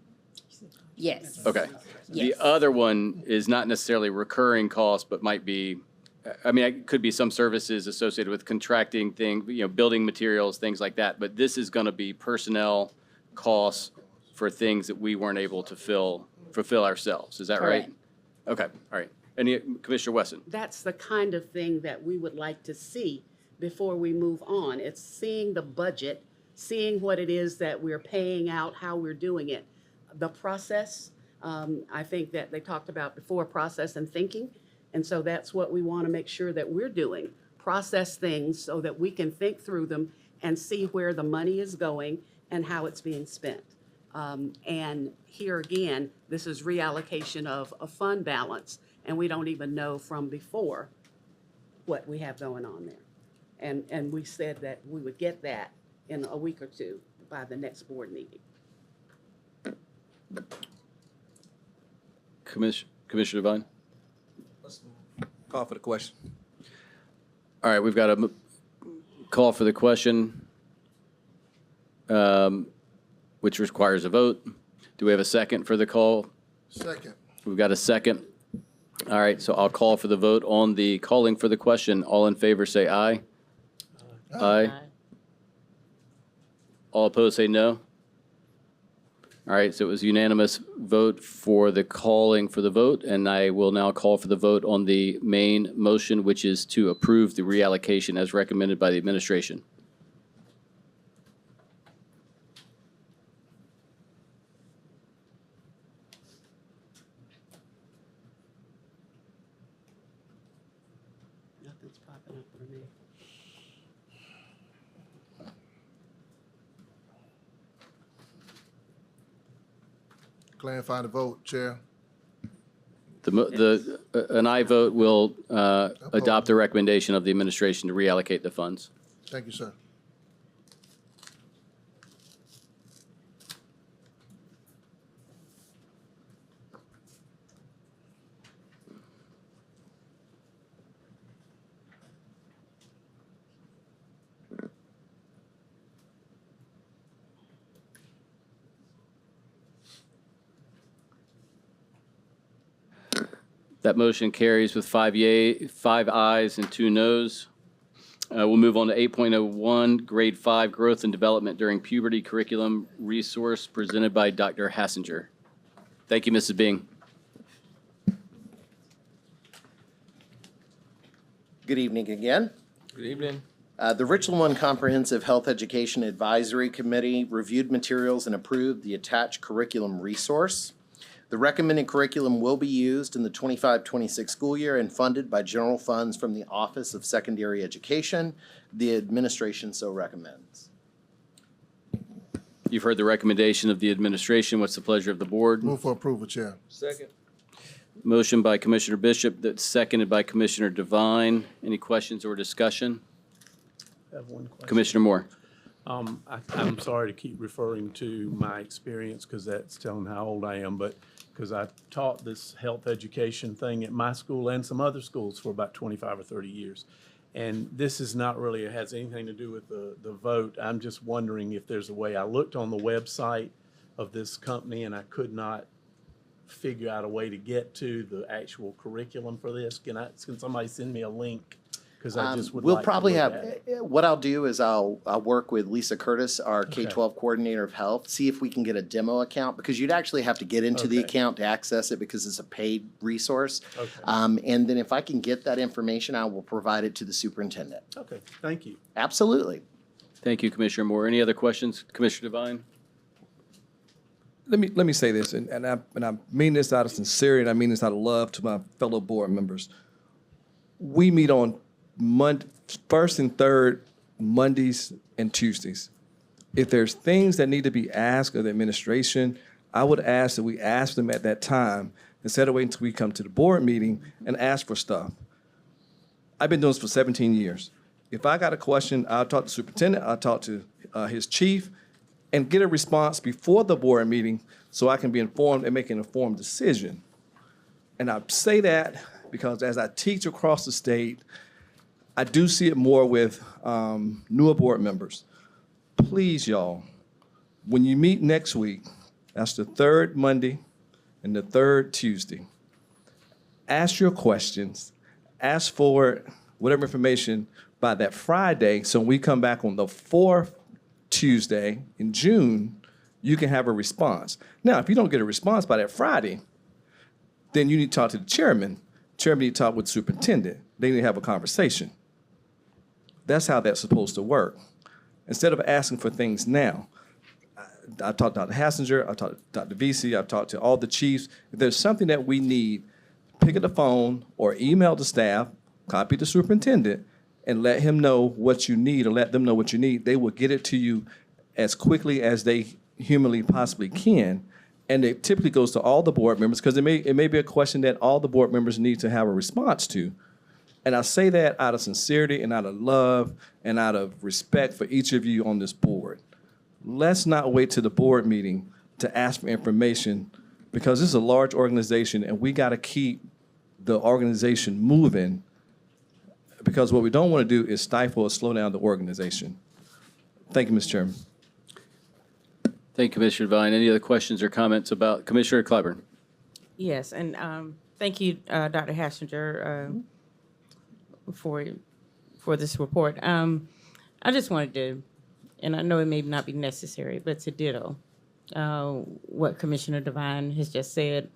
Yes. Okay. The Yes. other one is not necessarily recurring costs, but might be, it could be some services associated with contracting things, building materials, things like that. But this is going to be personnel costs for things that we weren't able to fulfill ourselves. Is that right? Correct. Okay, all right. Any, Commissioner Wesson? That's the kind of thing that we would like to see before we move on. It's seeing the budget, seeing what it is that we're paying out, how we're doing it. The process, I think that they talked about before, process and thinking. And so that's what we want to make sure that we're doing. Process things so that we can think through them and see where the money is going and how it's being spent. And here again, this is reallocation of a fund balance, and we don't even know from before what we have going on there. And we said that we would get that in a week or two by the next board meeting. Commissioner Devine? Let's call for the question. All right, we've got a call for the question, which requires a vote. Do we have a second for the call? Second. We've got a second. All right, so I'll call for the vote on the calling for the question. All in favor, say aye. Aye. All opposed, say no. All right, so it was unanimous vote for the calling for the vote, and I will now call for the vote on the main motion, which is to approve the reallocation as recommended by the administration. Nothing's popping up for me. Clarify the vote, Chair. An aye vote will adopt the recommendation of the administration to reallocate the funds. Thank you, sir. That motion carries with 5 ayes and 2 noes. We'll move on to 8.01, Grade 5, Growth and Development During Puberty Curriculum Resource, presented by Dr. Hassinger. Thank you, Mrs. Bing. Good evening again. Good evening. The Richland 1 Comprehensive Health Education Advisory Committee reviewed materials and approved the attached curriculum resource. The recommended curriculum will be used in the 25-26 school year and funded by general funds from the Office of Secondary Education. The administration so recommends. You've heard the recommendation of the administration. What's the pleasure of the board? Move for approval, Chair. Second. Motion by Commissioner Bishop, that's seconded by Commissioner Devine. Any questions or discussion? I have one question. Commissioner Moore. I'm sorry to keep referring to my experience because that's telling how old I am, but because I taught this health education thing at my school and some other schools for about 25 or 30 years. And this is not really, it has anything to do with the vote. I'm just wondering if there's a way. I looked on the website of this company and I could not figure out a way to get to the actual curriculum for this. Can somebody send me a link? Because I just would We'll like probably to look have, at it. what I'll do is I'll work with Lisa Curtis, our K-12 coordinator of health, see if we can get a demo account, because you'd actually have to get into the Okay. account to access it because it's a paid resource. Okay. And then if I can get that information, I will provide it to the superintendent. Okay, thank you. Absolutely. Thank you, Commissioner Moore. Any other questions? Commissioner Devine? Let me say this, and I mean this out of sincerity, and I mean this out of love to my fellow board members. We meet on first and third Mondays and Tuesdays. If there's things that need to be asked of the administration, I would ask that we ask them at that time instead of waiting until we come to the board meeting and ask for stuff. I've been doing this for 17 years. If I got a question, I'll talk to the superintendent, I'll talk to his chief, and get a response before the board meeting so I can be informed and make an informed decision. And I say that because as I teach across the state, I do see it more with newer board members. Please, y'all, when you meet next week, that's the third Monday and the third Tuesday, ask your questions, ask for whatever information by that Friday, so when we come back on the fourth Tuesday in June, you can have a response. Now, if you don't get a response by that Friday, then you need to talk to the chairman, Chairman need to talk with the superintendent. They need to have a conversation. That's how that's supposed to work. Instead of asking for things now, I talked to Dr. Hassinger, I talked to Dr. VC, I've talked to all the chiefs. If there's something that we need, pick up the phone or email the staff, copy the superintendent, and let him know what you need or let them know what you need. They will get it to you as quickly as they humanly possibly can. And it typically goes to all the board members because it may be a question that all the board members need to have a response to. And I say that out of sincerity and out of love and out of respect for each of you on this board. Let's not wait to the board meeting to ask for information because this is a large organization and we got to keep the organization moving because what we don't want to do is stifle or slow down the organization. Thank you, Mr. Chairman. Thank you, Commissioner Devine. Any other questions or comments about Commissioner Clyburn? Yes, and thank you, Dr. Hassinger, for this report. I just wanted to, and I know it may not be necessary, but to ditto what Commissioner Devine has just said.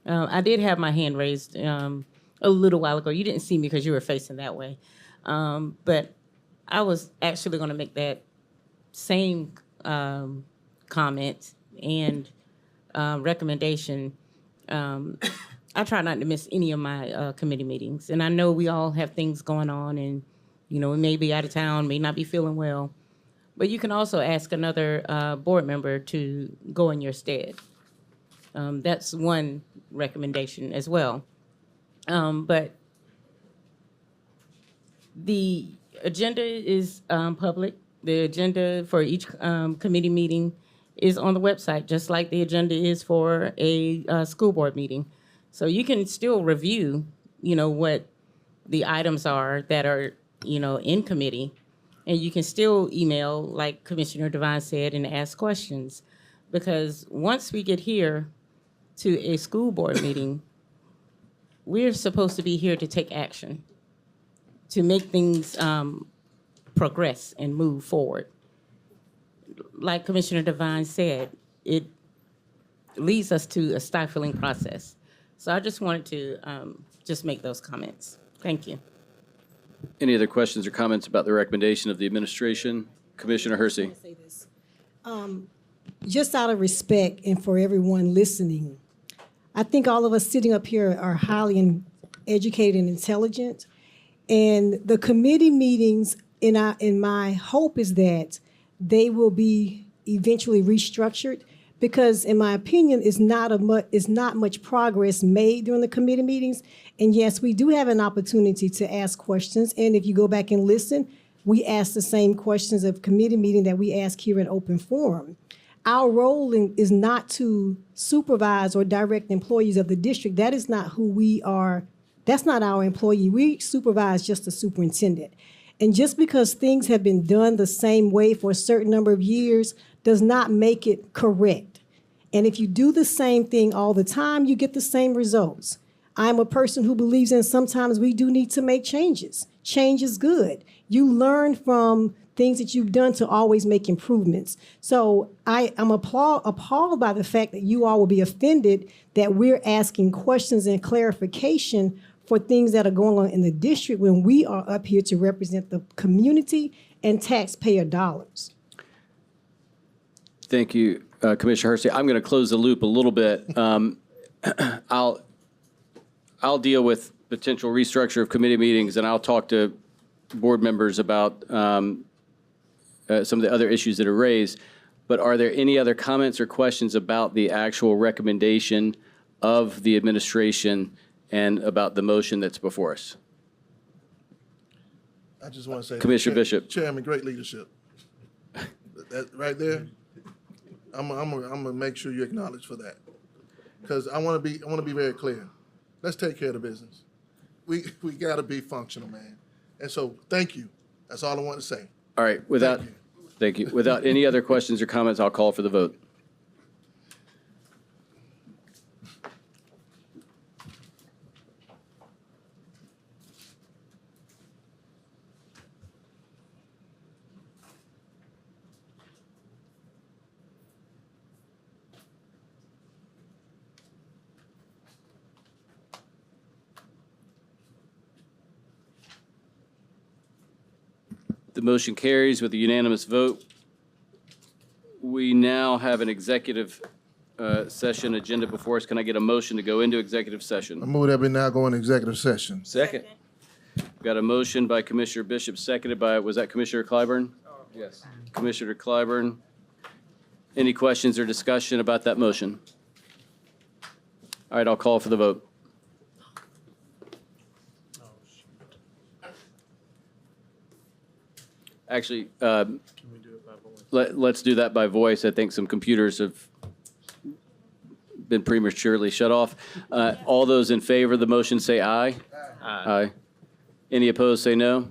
I did have my hand raised a little while ago. You didn't see me because you were facing that way. But I was actually going to make that same comment and recommendation. I try not to miss any of my committee meetings. And I know we all have things going on and, we may be out of town, may not be feeling well. But you can also ask another board member to go in your stead. That's one recommendation as well. But the agenda is public. The agenda for each committee meeting is on the website, just like the agenda is for a school board meeting. So you can still review, what the items are that are, in committee. And you can still email, like Commissioner Devine said, and ask questions. Because once we get here to a school board meeting, we're supposed to be here to take action, to make things progress and move forward. Like Commissioner Devine said, it leads us to a stifling process. So I just wanted to just make those comments. Thank you. Any other questions or comments about the recommendation of the administration? Commissioner Hersey. Say this. Just out of respect and for everyone listening, I think all of us sitting up here are highly educated and intelligent. And the committee meetings, in my hope is that they will be eventually restructured because, in my opinion, it's not much progress made during the committee meetings. And yes, we do have an opportunity to ask questions. And if you go back and listen, we ask the same questions of committee meeting that we ask here in open forum. Our role is not to supervise or direct employees of the district. That is not who we are. That's not our employee. We supervise just the superintendent. And just because things have been done the same way for a certain number of years does not make it correct. And if you do the same thing all the time, you get the same results. I'm a person who believes in sometimes we do need to make changes. Change is good. You learn from things that you've done to always make improvements. So I'm appalled by the fact that you all will be offended that we're asking questions and clarification for things that are going on in the district when we are up here to represent the community and taxpayer dollars. Thank you, Commissioner Hersey. I'm going to close the loop a little bit. I'll deal with potential restructure of committee meetings, and I'll talk to board members about some of the other issues that are raised. But are there any other comments or questions about the actual recommendation of the administration and about the motion that's before us? I just want to say, Commissioner Bishop. Chairman, great leadership. That right there, I'm gonna make sure you acknowledge for that, because I want to be very clear. Let's take care of the business. We got to be functional, man. And so, thank you. That's all I want to say. All right. Thank you. Without any other questions or comments, I'll call for the vote. The motion carries with a unanimous vote. We now have an executive session agenda before us. Can I get a motion to go into executive I session? move that we now go into executive session. Second? Got a motion by Commissioner Bishop, seconded by, was that Commissioner Clyburn? Yes. Commissioner Clyburn. Any questions or discussion about that motion? All right, I'll call for the vote. Actually, let's do that by voice. I think some computers have been prematurely shut off. All those in favor of the motion say aye. Aye. Any opposed, say no. All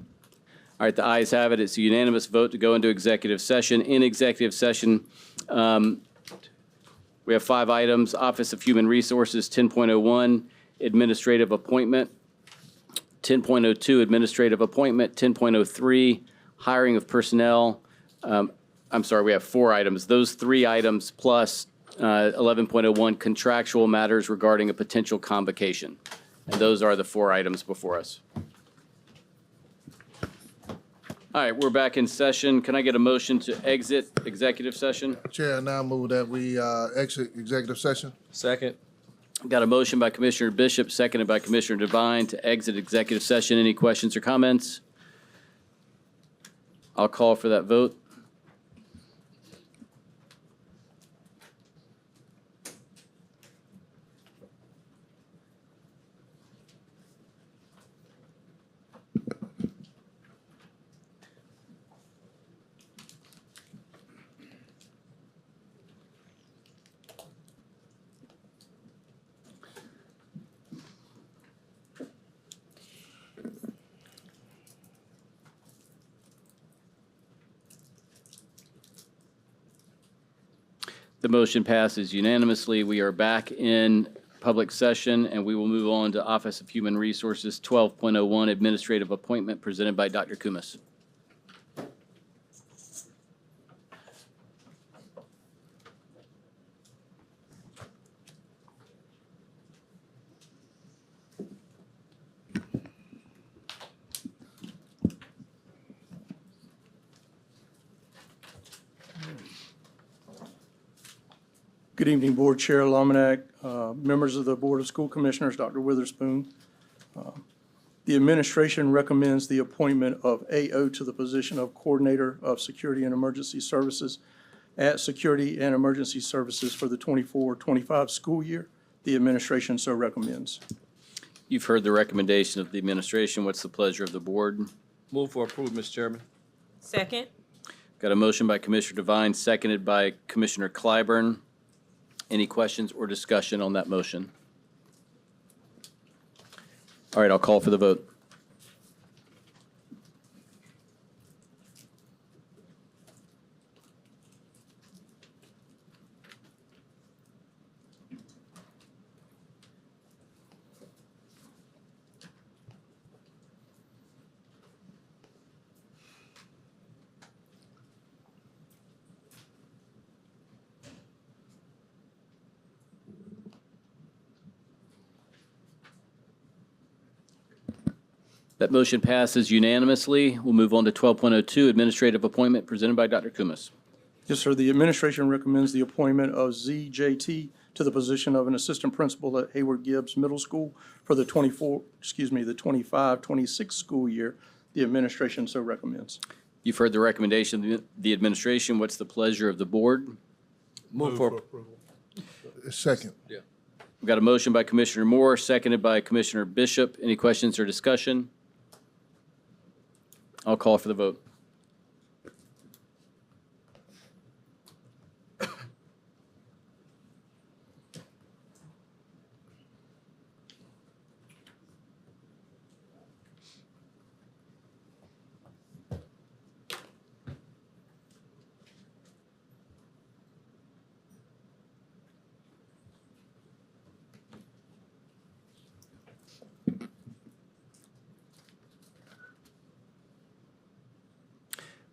right, the ayes have it. It's a unanimous vote to go into executive session. In executive session, we have 5 items. Office of Human Resources, 10.01, administrative appointment. 10.02, administrative appointment. 10.03, hiring of personnel. I'm sorry, we have 4 items. Those 3 items plus 11.01, contractual matters regarding a potential convocation. And those are the 4 items before us. All right, we're back in session. Can I get a motion to exit executive session? Chair, I now move that we exit executive session. Second? Got a motion by Commissioner Bishop, seconded by Commissioner Devine to exit executive session. Any questions or comments? I'll call for that vote. The motion passes unanimously. We are back in public session, and we will move on to Office of Human Resources 12.01, administrative appointment presented by Dr. Kumis. Good evening, Board Chair Lominack, members of the Board of School Commissioners, Dr. Witherspoon. The administration recommends the appointment of A.O. to the position of Coordinator of Security and Emergency Services at Security and Emergency Services for the 24-25 school year. The administration so recommends. You've heard the recommendation of the administration. What's the pleasure of the board? Move for approval, Mr. Chairman. Second. Got a motion by Commissioner Devine, seconded by Commissioner Clyburn. Any questions or discussion on that motion? All right, I'll call for the vote. That motion passes unanimously. We'll move on to 12.02, administrative appointment presented by Dr. Kumis. Yes, sir. The administration recommends the appointment of Z.J.T. to the position of an assistant principal at Hayward Gibbs Middle School for the 25-26 school year. The administration so recommends. You've heard the recommendation of the administration. What's the pleasure of the board? Move for approval. Second. Yeah. We've got a motion by Commissioner Moore, seconded by Commissioner Bishop. Any questions or discussion? I'll call for the vote.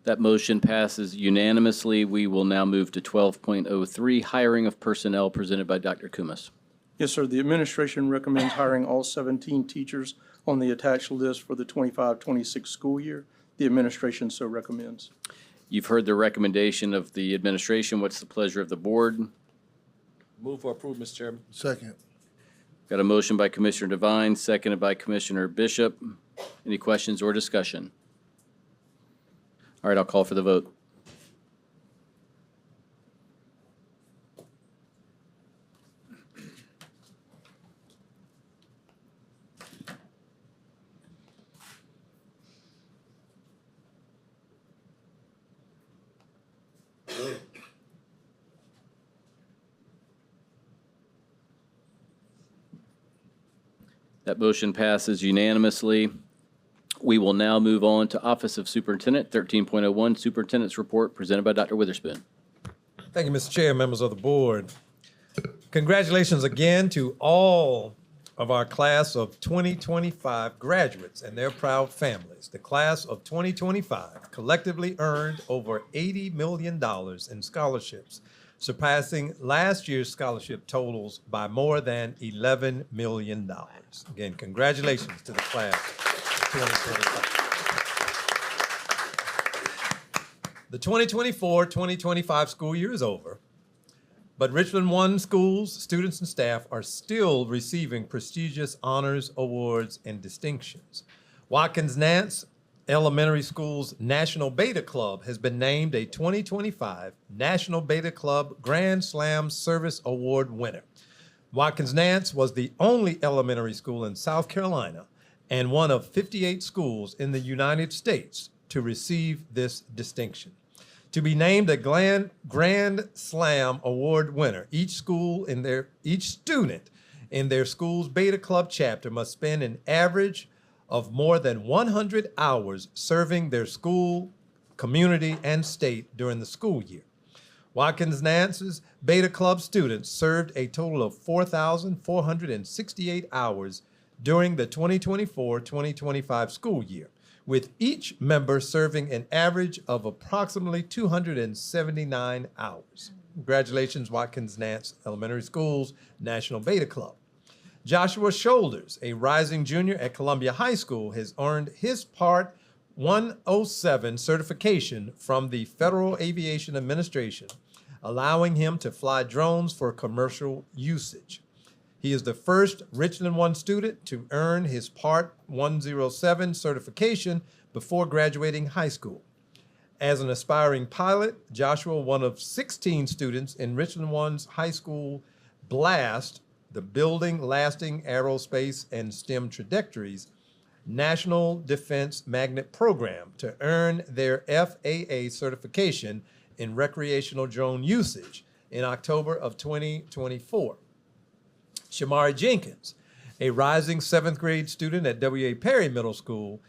That motion passes unanimously. We will now move to 12.03, hiring of personnel presented by Dr. Kumis. Yes, sir. The administration recommends hiring all 17 teachers on the attached list for the 25-26 school year. The administration so recommends. You've heard the recommendation of the administration. What's the pleasure of the board? Move for approval, Mr. Chairman. Second. Got a motion by Commissioner Devine, seconded by Commissioner Bishop. Any questions or discussion? All right, I'll call for the vote. That motion passes unanimously. We will now move on to Office of Superintendent, 13.01, Superintendent's Report, presented by Dr. Witherspoon. Thank you, Mr. Chair, members of the board. Congratulations again to all of our class of 2025 graduates and their proud families. The class of 2025 collectively earned over $80 million in scholarships, surpassing last year's scholarship totals by more than $11 million. Again, congratulations to the class of 2025. The 2024-2025 school year is over, but Richland One schools, students, and staff are still receiving prestigious honors, awards, and distinctions. Watkins Nance Elementary School's National Beta Club has been named a 2025 National Beta Club Grand Slam Service Award winner. Watkins Nance was the only elementary school in South Carolina and one of 58 schools in the United States to receive this distinction. To be named a Grand Slam Award winner, each student in their school's Beta Club chapter must spend an average of more than 100 hours serving their school, community, and state during the school year. Watkins Nance's Beta Club students served a total of 4,468 hours during the 2024-2025 school year, with each member serving an average of approximately 279 hours. Congratulations, Watkins Nance Elementary School's National Beta Club. Joshua Shoulders, a rising junior at Columbia High School, has earned his Part 107 certification from the Federal Aviation Administration, allowing him to fly drones for commercial usage. He is the first Richland One student to earn his Part 107 certification before graduating high school. As an aspiring pilot, Joshua, one of 16 students in Richland One's high school BLAST, the Building Lasting Aerospace and STEM Trajectories National Defense Magnet Program, to earn their FAA certification in recreational drone usage in October of 2024. Shamari Jenkins, a rising 7th grade student at W.A. Perry Middle School,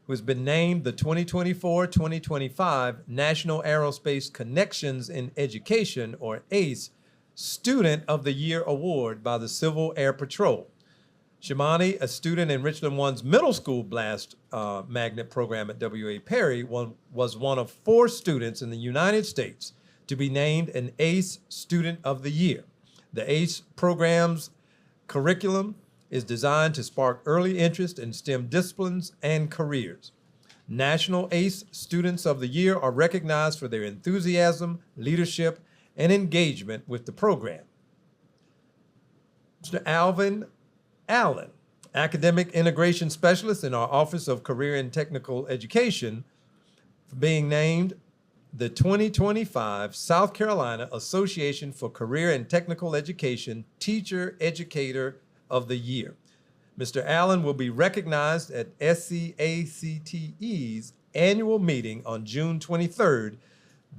who has been named the 2024-2025 National Aerospace Connections in Education, or ACE, Student of the Year Award by the Civil Air Patrol. Shamani, a student in Richland One's middle school BLAST magnet program at W.A. Perry, was one of 4 students in the United States to be named an ACE Student of the Year. The ACE program's curriculum is designed to spark early interest in STEM disciplines and careers. National ACE Students of the Year are recognized for their enthusiasm, leadership, and engagement with the program. Mr. Alvin Allen, Academic Integration Specialist in our Office of Career and Technical Education, for being named the 2025 South Carolina Association for Career and Technical Education Teacher Educator of the Year. Mr. Allen will be recognized at SCACTE's annual meeting on June 23rd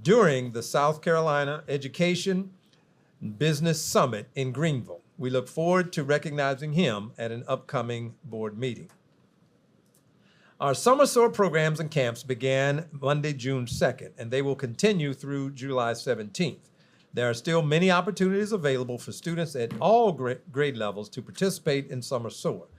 during the South Carolina Education Business Summit in Greenville. We look forward to recognizing him at an upcoming board meeting. Our summer SOAR programs and camps began Monday, June 2nd, and they will continue through July 17th. There are still many opportunities available for students at all grade levels to participate in summer SOAR.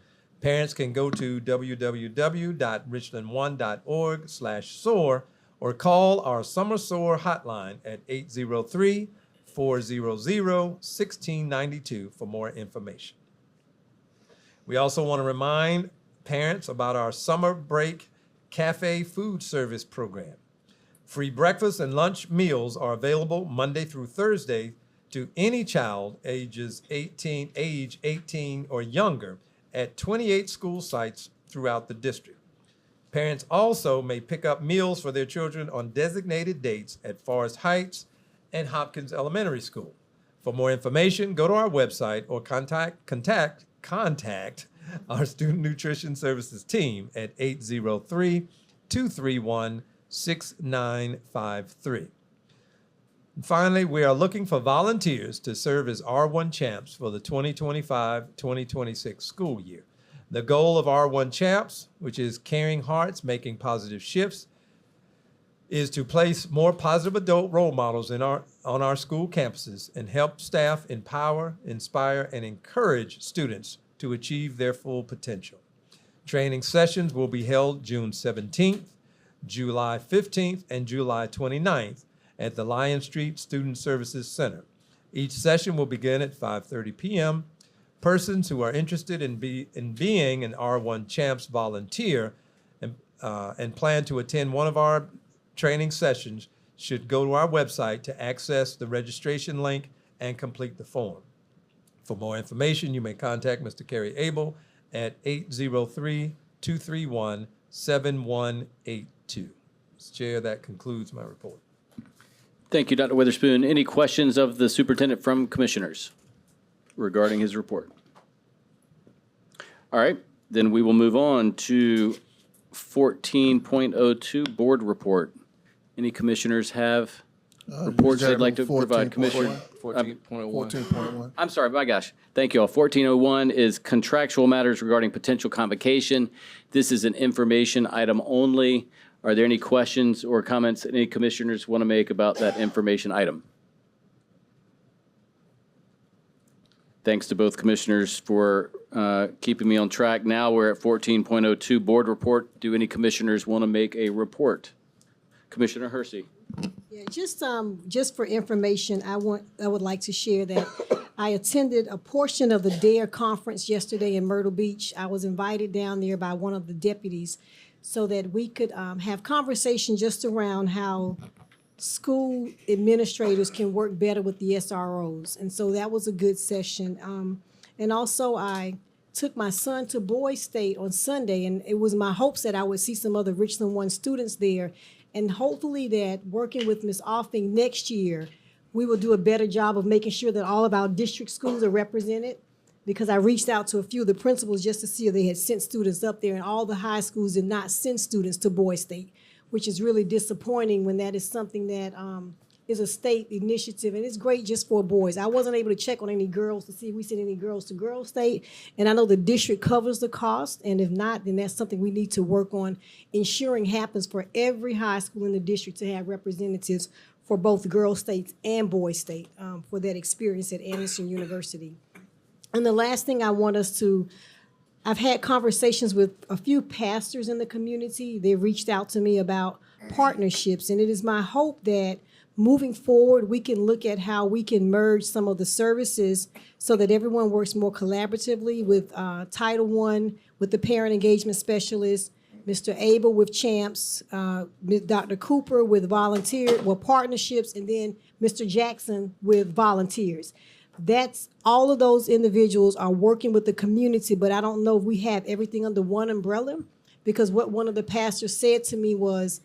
Parents can go to www.richlandone.org/SOAR or call our Summer SOAR hotline at 803-400-1692 for more information. We also want to remind parents about our summer break Cafe Food Service Program. Free breakfast and lunch meals are available Monday through Thursday to any child age 18 or younger at 28 school sites throughout the district. Parents also may pick up meals for their children on designated dates at Forest Heights and Hopkins Elementary School. For more information, go to our website or contact our Student Nutrition Services team at 803-231-6953. And finally, we are looking for volunteers to serve as R1 Champs for the 2025-2026 school year. The goal of R1 Champs, which is Caring Hearts Making Positive Shifts, is to place more positive adult role models on our school campuses and help staff empower, inspire, and encourage students to achieve their full potential. Training sessions will be held June 17th, July 15th, and July 29th at the Lion Street Student Services Center. Each session will begin at 5:30 p.m. Persons who are interested in being an R1 Champs volunteer and plan to attend one of our training sessions should go to our website to access the registration link and complete the form. For more information, you may contact Mr. Kerry Abel at 803-231-7182. Mr. Chair, that concludes my report. Thank you, Dr. Witherspoon. Any questions of the superintendent from commissioners regarding his report? All right, then we will move on to 14.02 board report. Any commissioners have reports they'd like to provide? Commissioner? 14.1. I'm sorry, my gosh. Thank you all. 1401 is contractual matters regarding potential convocation. This is an information item only. Are there any questions or comments that any commissioners want to make about that information item? Thanks to both commissioners for keeping me on track. Now we're at 14.02 board report. Do any commissioners want to make a report? Commissioner Hersey. Yeah, just for information, I would like to share that I attended a portion of the DARE conference yesterday in Myrtle Beach. I was invited down there by one of the deputies so that we could have conversation just around how school administrators can work better with the SROs. And so that was a good session. And also I took my son to Boys State on Sunday, and it was my hopes that I would see some other Richland 1 students there. And hopefully that working with Ms. Offing next year, we will do a better job of making sure that all of our district schools are represented. Because I reached out to a few of the principals just to see if they had sent students up there, and all the high schools did not send students to Boys State, which is really disappointing when that is something that is a state initiative, and it's great just for boys. I wasn't able to check on any girls to see if we sent any girls to Girls State, and I know the district covers the cost, and if not, then that's something we need to work on ensuring happens for every high school in the district to have representatives for both Girls State and Boys State for that experience at Anderson University. And the last thing I want us to, I've had conversations with a few pastors in the community. They reached out to me about partnerships, and it is my hope that moving forward, we can look at how we can merge some of the services so that everyone works more collaboratively with Title I, with the parent engagement specialist, Mr. Abel with Champs, Dr. Cooper with partnerships, and then Mr. Jackson with volunteers. That's all of those individuals are working with the community, but I don't know if we have everything under one umbrella, because what one of the pastors said to me was,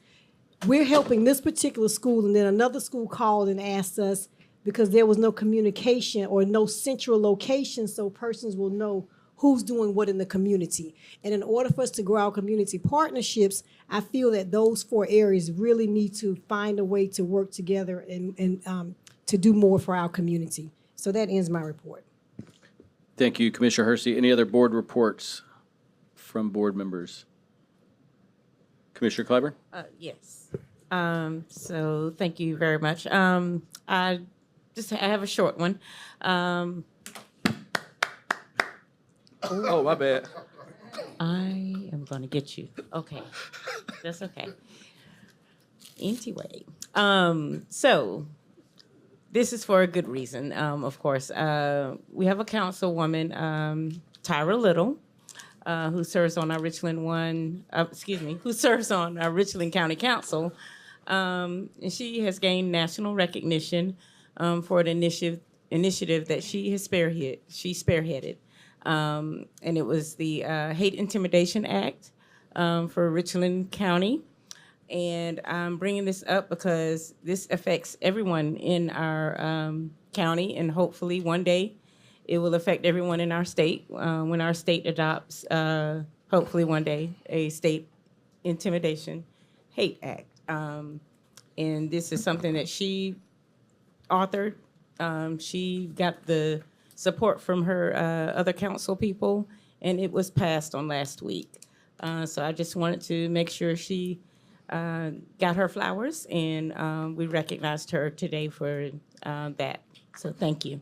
we're helping this particular school, and then another school called and asked us because there was no communication or no central location so persons will know who's doing what in the community. And in order for us to grow our community partnerships, I feel that those 4 areas really need to find a way to work together and to do more for our community. So that ends my report. Thank you, Commissioner Hersey. Any other board reports from board members? Commissioner Clyburn? Yes. So thank you very much. I have a short one. Oh, my bad. I am going to get you. Okay. That's okay. Anyway, so this is for a good reason, of course. We have a councilwoman, Tyra Little. who serves on our who serves on our Richland County Council. And she has gained national recognition for an initiative that she spearheaded. And it was the Hate Intimidation Act for Richland County. And I'm bringing this up because this affects everyone in our county, and hopefully one day it will affect everyone in our state when our state adopts, hopefully one day, a state intimidation hate act. And this is something that she authored. She got the support from her other council people, and it was passed on last week. So I just wanted to make sure she got her flowers, and we recognized her today for that. So thank you,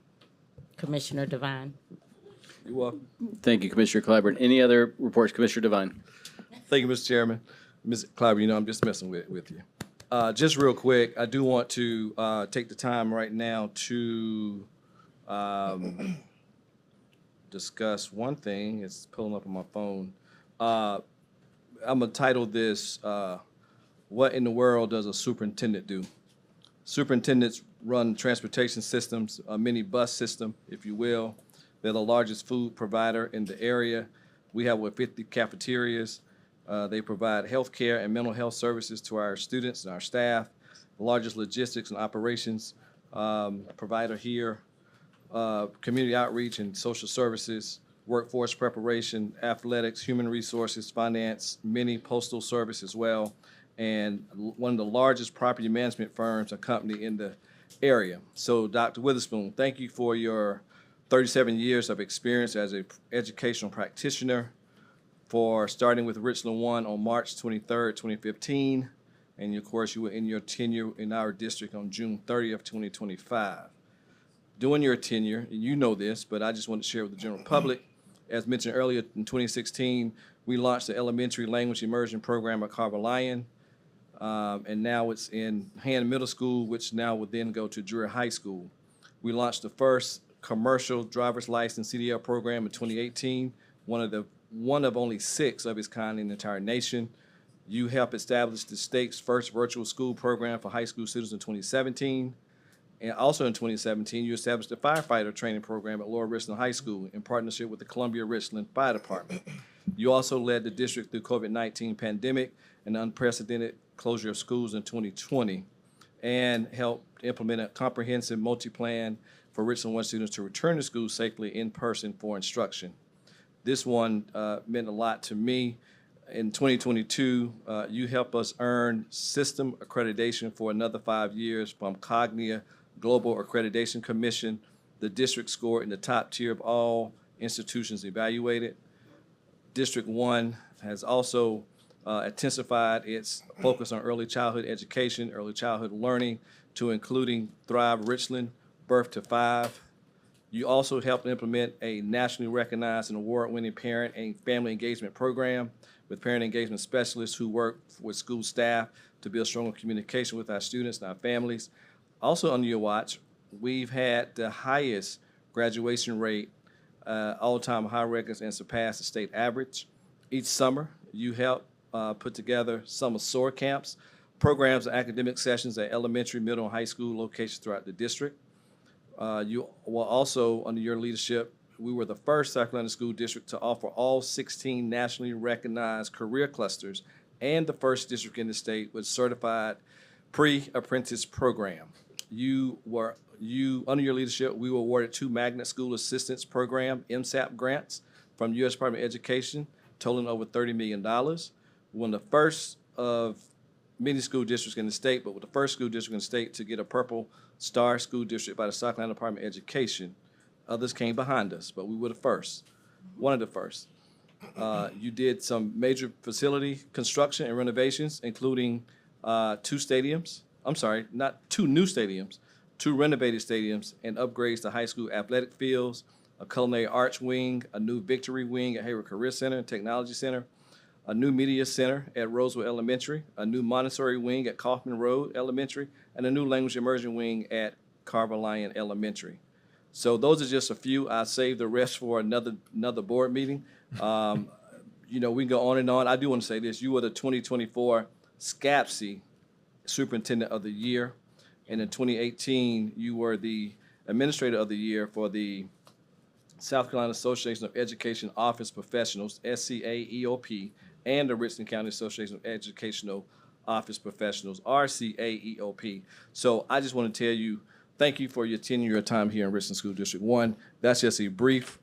Commissioner Devine. You're welcome. Thank you, Commissioner Clyburn. Any other reports, Commissioner Devine? Thank you, Mr. Chairman. Ms. Clyburn, you know I'm just messing with you. Just real quick, I do want to take the time right now to discuss one thing. It's pulling up on my phone. I'm going to title this, What in the World Does a Superintendent Do? Superintendents run transportation systems, a mini bus system, if you will. They're the largest food provider in the area. We have over 50 cafeterias. They provide health care and mental health services to our students and our staff. The largest logistics and operations provider here. Community outreach and social services, workforce preparation, athletics, human resources, finance, many postal service as well, and one of the largest property management firms, a company in the area. So Dr. Witherspoon, thank you for your 37 years of experience as an educational practitioner, for starting with Richland 1 on March 23rd, 2015, and of course you were in your tenure in our district on June 30th, 2025. During your tenure, and you know this, but I just want to share with the general public, as mentioned earlier, in 2016, we launched the elementary language immersion program at Carver Lyon, and now it's in Hand Middle School, which now will then go to Drury High School. We launched the first commercial driver's license CDL program in 2018, one of only 6 of its kind in the entire nation. You helped establish the state's first virtual school program for high school students in 2017. And also in 2017, you established a firefighter training program at Lower Richland High School in partnership with the Columbia Richland Fire Department. You also led the district through COVID-19 pandemic and the unprecedented closure of schools in 2020, and helped implement a comprehensive multi-plan for Richland 1 students to return to school safely in person for instruction. This one meant a lot to me. In 2022, you helped us earn system accreditation for another 5 years from Cognia Global Accreditation Commission. The district scored in the top tier of all institutions evaluated. District 1 has also intensified its focus on early childhood education, early childhood learning, to including Thrive Richland, Birth to 5. You also helped implement a nationally recognized and award-winning parent and family engagement program with parent engagement specialists who work with school staff to build stronger communication with our students and our families. Also under your watch, we've had the highest graduation rate, all-time high records, and surpassed the state average. Each summer, you help put together summer SOAR camps, programs and academic sessions at elementary, middle, and high school locations throughout the district. You will also, under your leadership, we were the first South Carolina school district to offer all 16 nationally recognized career clusters and the first district in the state with certified pre-apprentice program. Under your leadership, we were awarded 2 Magnet School Assistance Program, MSAP grants from U.S. Department of Education, totaling over $30 million. One of the first of many school districts in the state, but with the first school district in the state to get a Purple Star School District by the South Carolina Department of Education. Others came behind us, but we were the first, one of the first. You did some major facility construction and renovations, including 2 stadiums. I'm sorry, not 2 new stadiums, 2 renovated stadiums, and upgrades to high school athletic fields, a culinary arts wing, a new victory wing at Hayward Career Center and Technology Center, a new media center at Roseville Elementary, a new Montessori wing at Kaufman Road Elementary, and a new language immersion wing at Carver Lyon Elementary. So those are just a few. I'll save the rest for another board meeting. You know, we can go on and on. I do want to say this. You were the 2024 SCAPSI Superintendent of the Year. And in 2018, you were the Administrator of the Year for the South Carolina Association of Education Office Professionals, SCAEOP, and the Richland County Association of Educational Office Professionals, RCAEOP. So I just want to tell you, thank you for your tenure, your time here in Richland School District 1. That's just a brief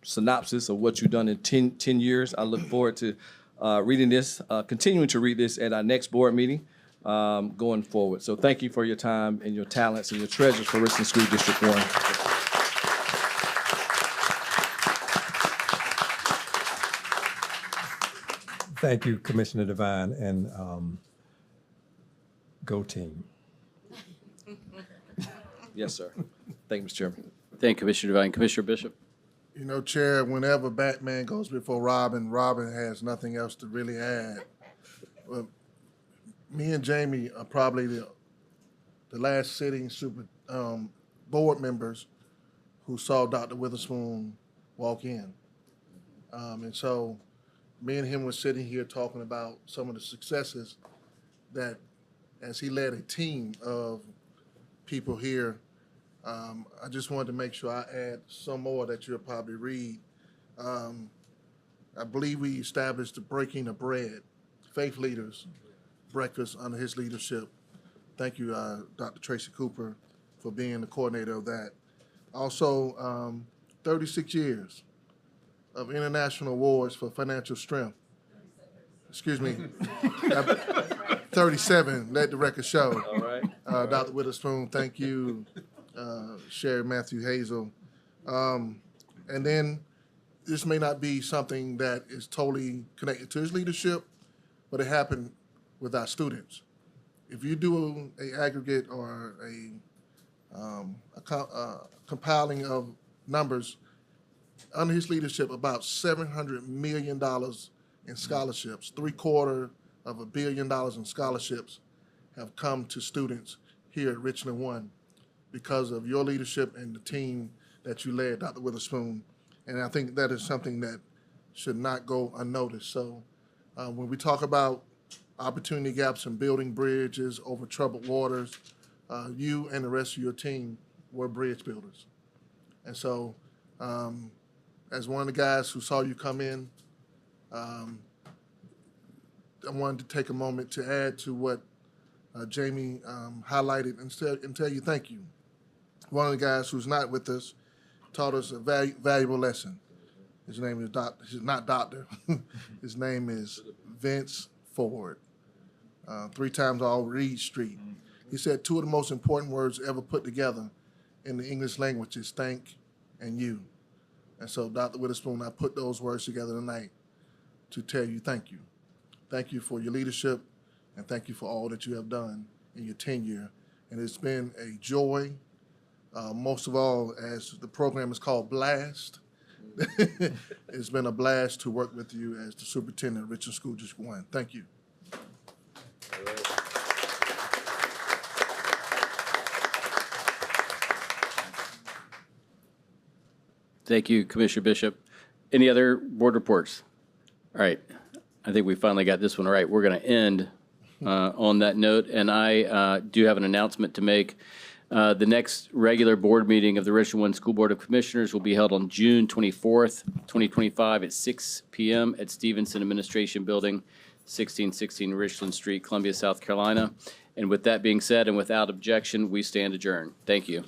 synopsis of what you've done in 10 years. I look forward to reading this, continuing to read this at our next board meeting going forward. So thank you for your time and your talents and your treasures for Richland School District 1. Thank you, Commissioner Devine, and go team. Yes, sir. Thank you, Mr. Chairman. Thank you, Commissioner Devine. Commissioner Bishop? You know, Chair, whenever Batman goes before Robin, Robin has nothing else to really add. Well, me and Jamie are probably the last sitting board members who saw Dr. Witherspoon walk in. And so me and him were sitting here talking about some of the successes that, as he led a team of people here, I just wanted to make sure I add some more that you'll probably read. I believe we established the Breaking of Bread, Faith Leaders Breakfast under his leadership. Thank you, Dr. Tracy Cooper, for being the coordinator of that. Also, 36 years of international awards for financial strength. Excuse me, 37, let the record show. All right. Dr. Witherspoon, thank you. Sherry Matthew Hazel. And then this may not be something that is totally connected to his leadership, but it happened with our students. If you do a aggregate or a compiling of numbers, under his leadership, about $700 million in scholarships, $750 million in scholarships have come to students here at Richland 1 because of your leadership and the team that you led, Dr. Witherspoon. And I think that is something that should not go unnoticed. So when we talk about opportunity gaps and building bridges over troubled waters, you and the rest of your team were bridge builders. And so as one of the guys who saw you come in, I wanted to take a moment to add to what Jamie highlighted and tell you thank you. One of the guys who's not with us taught us a valuable lesson. His name is not Doctor. His name is Vince Ford. 3 times all Reed Street. He said 2 of the most important words ever put together in the English language is thank and you. And so, Dr. Witherspoon, I put those words together tonight to tell you thank you. Thank you for your leadership, and thank you for all that you have done in your tenure. And it's been a joy, most of all, as the program is called Blast. It's been a blast to work with you as the superintendent of Richland School District 1. Thank you. Thank you, Commissioner Bishop. Any other board reports? All right. I think we finally got this one right. We're going to end on that note, and I do have an announcement to make. The next regular board meeting of the Richland 1 School Board of Commissioners will be held on June 24th, 2025 at 6 p.m. at Stevenson Administration Building, 1616 Richland Street, Columbia, South Carolina. And with that being said, and without objection, we stand adjourned. Thank you.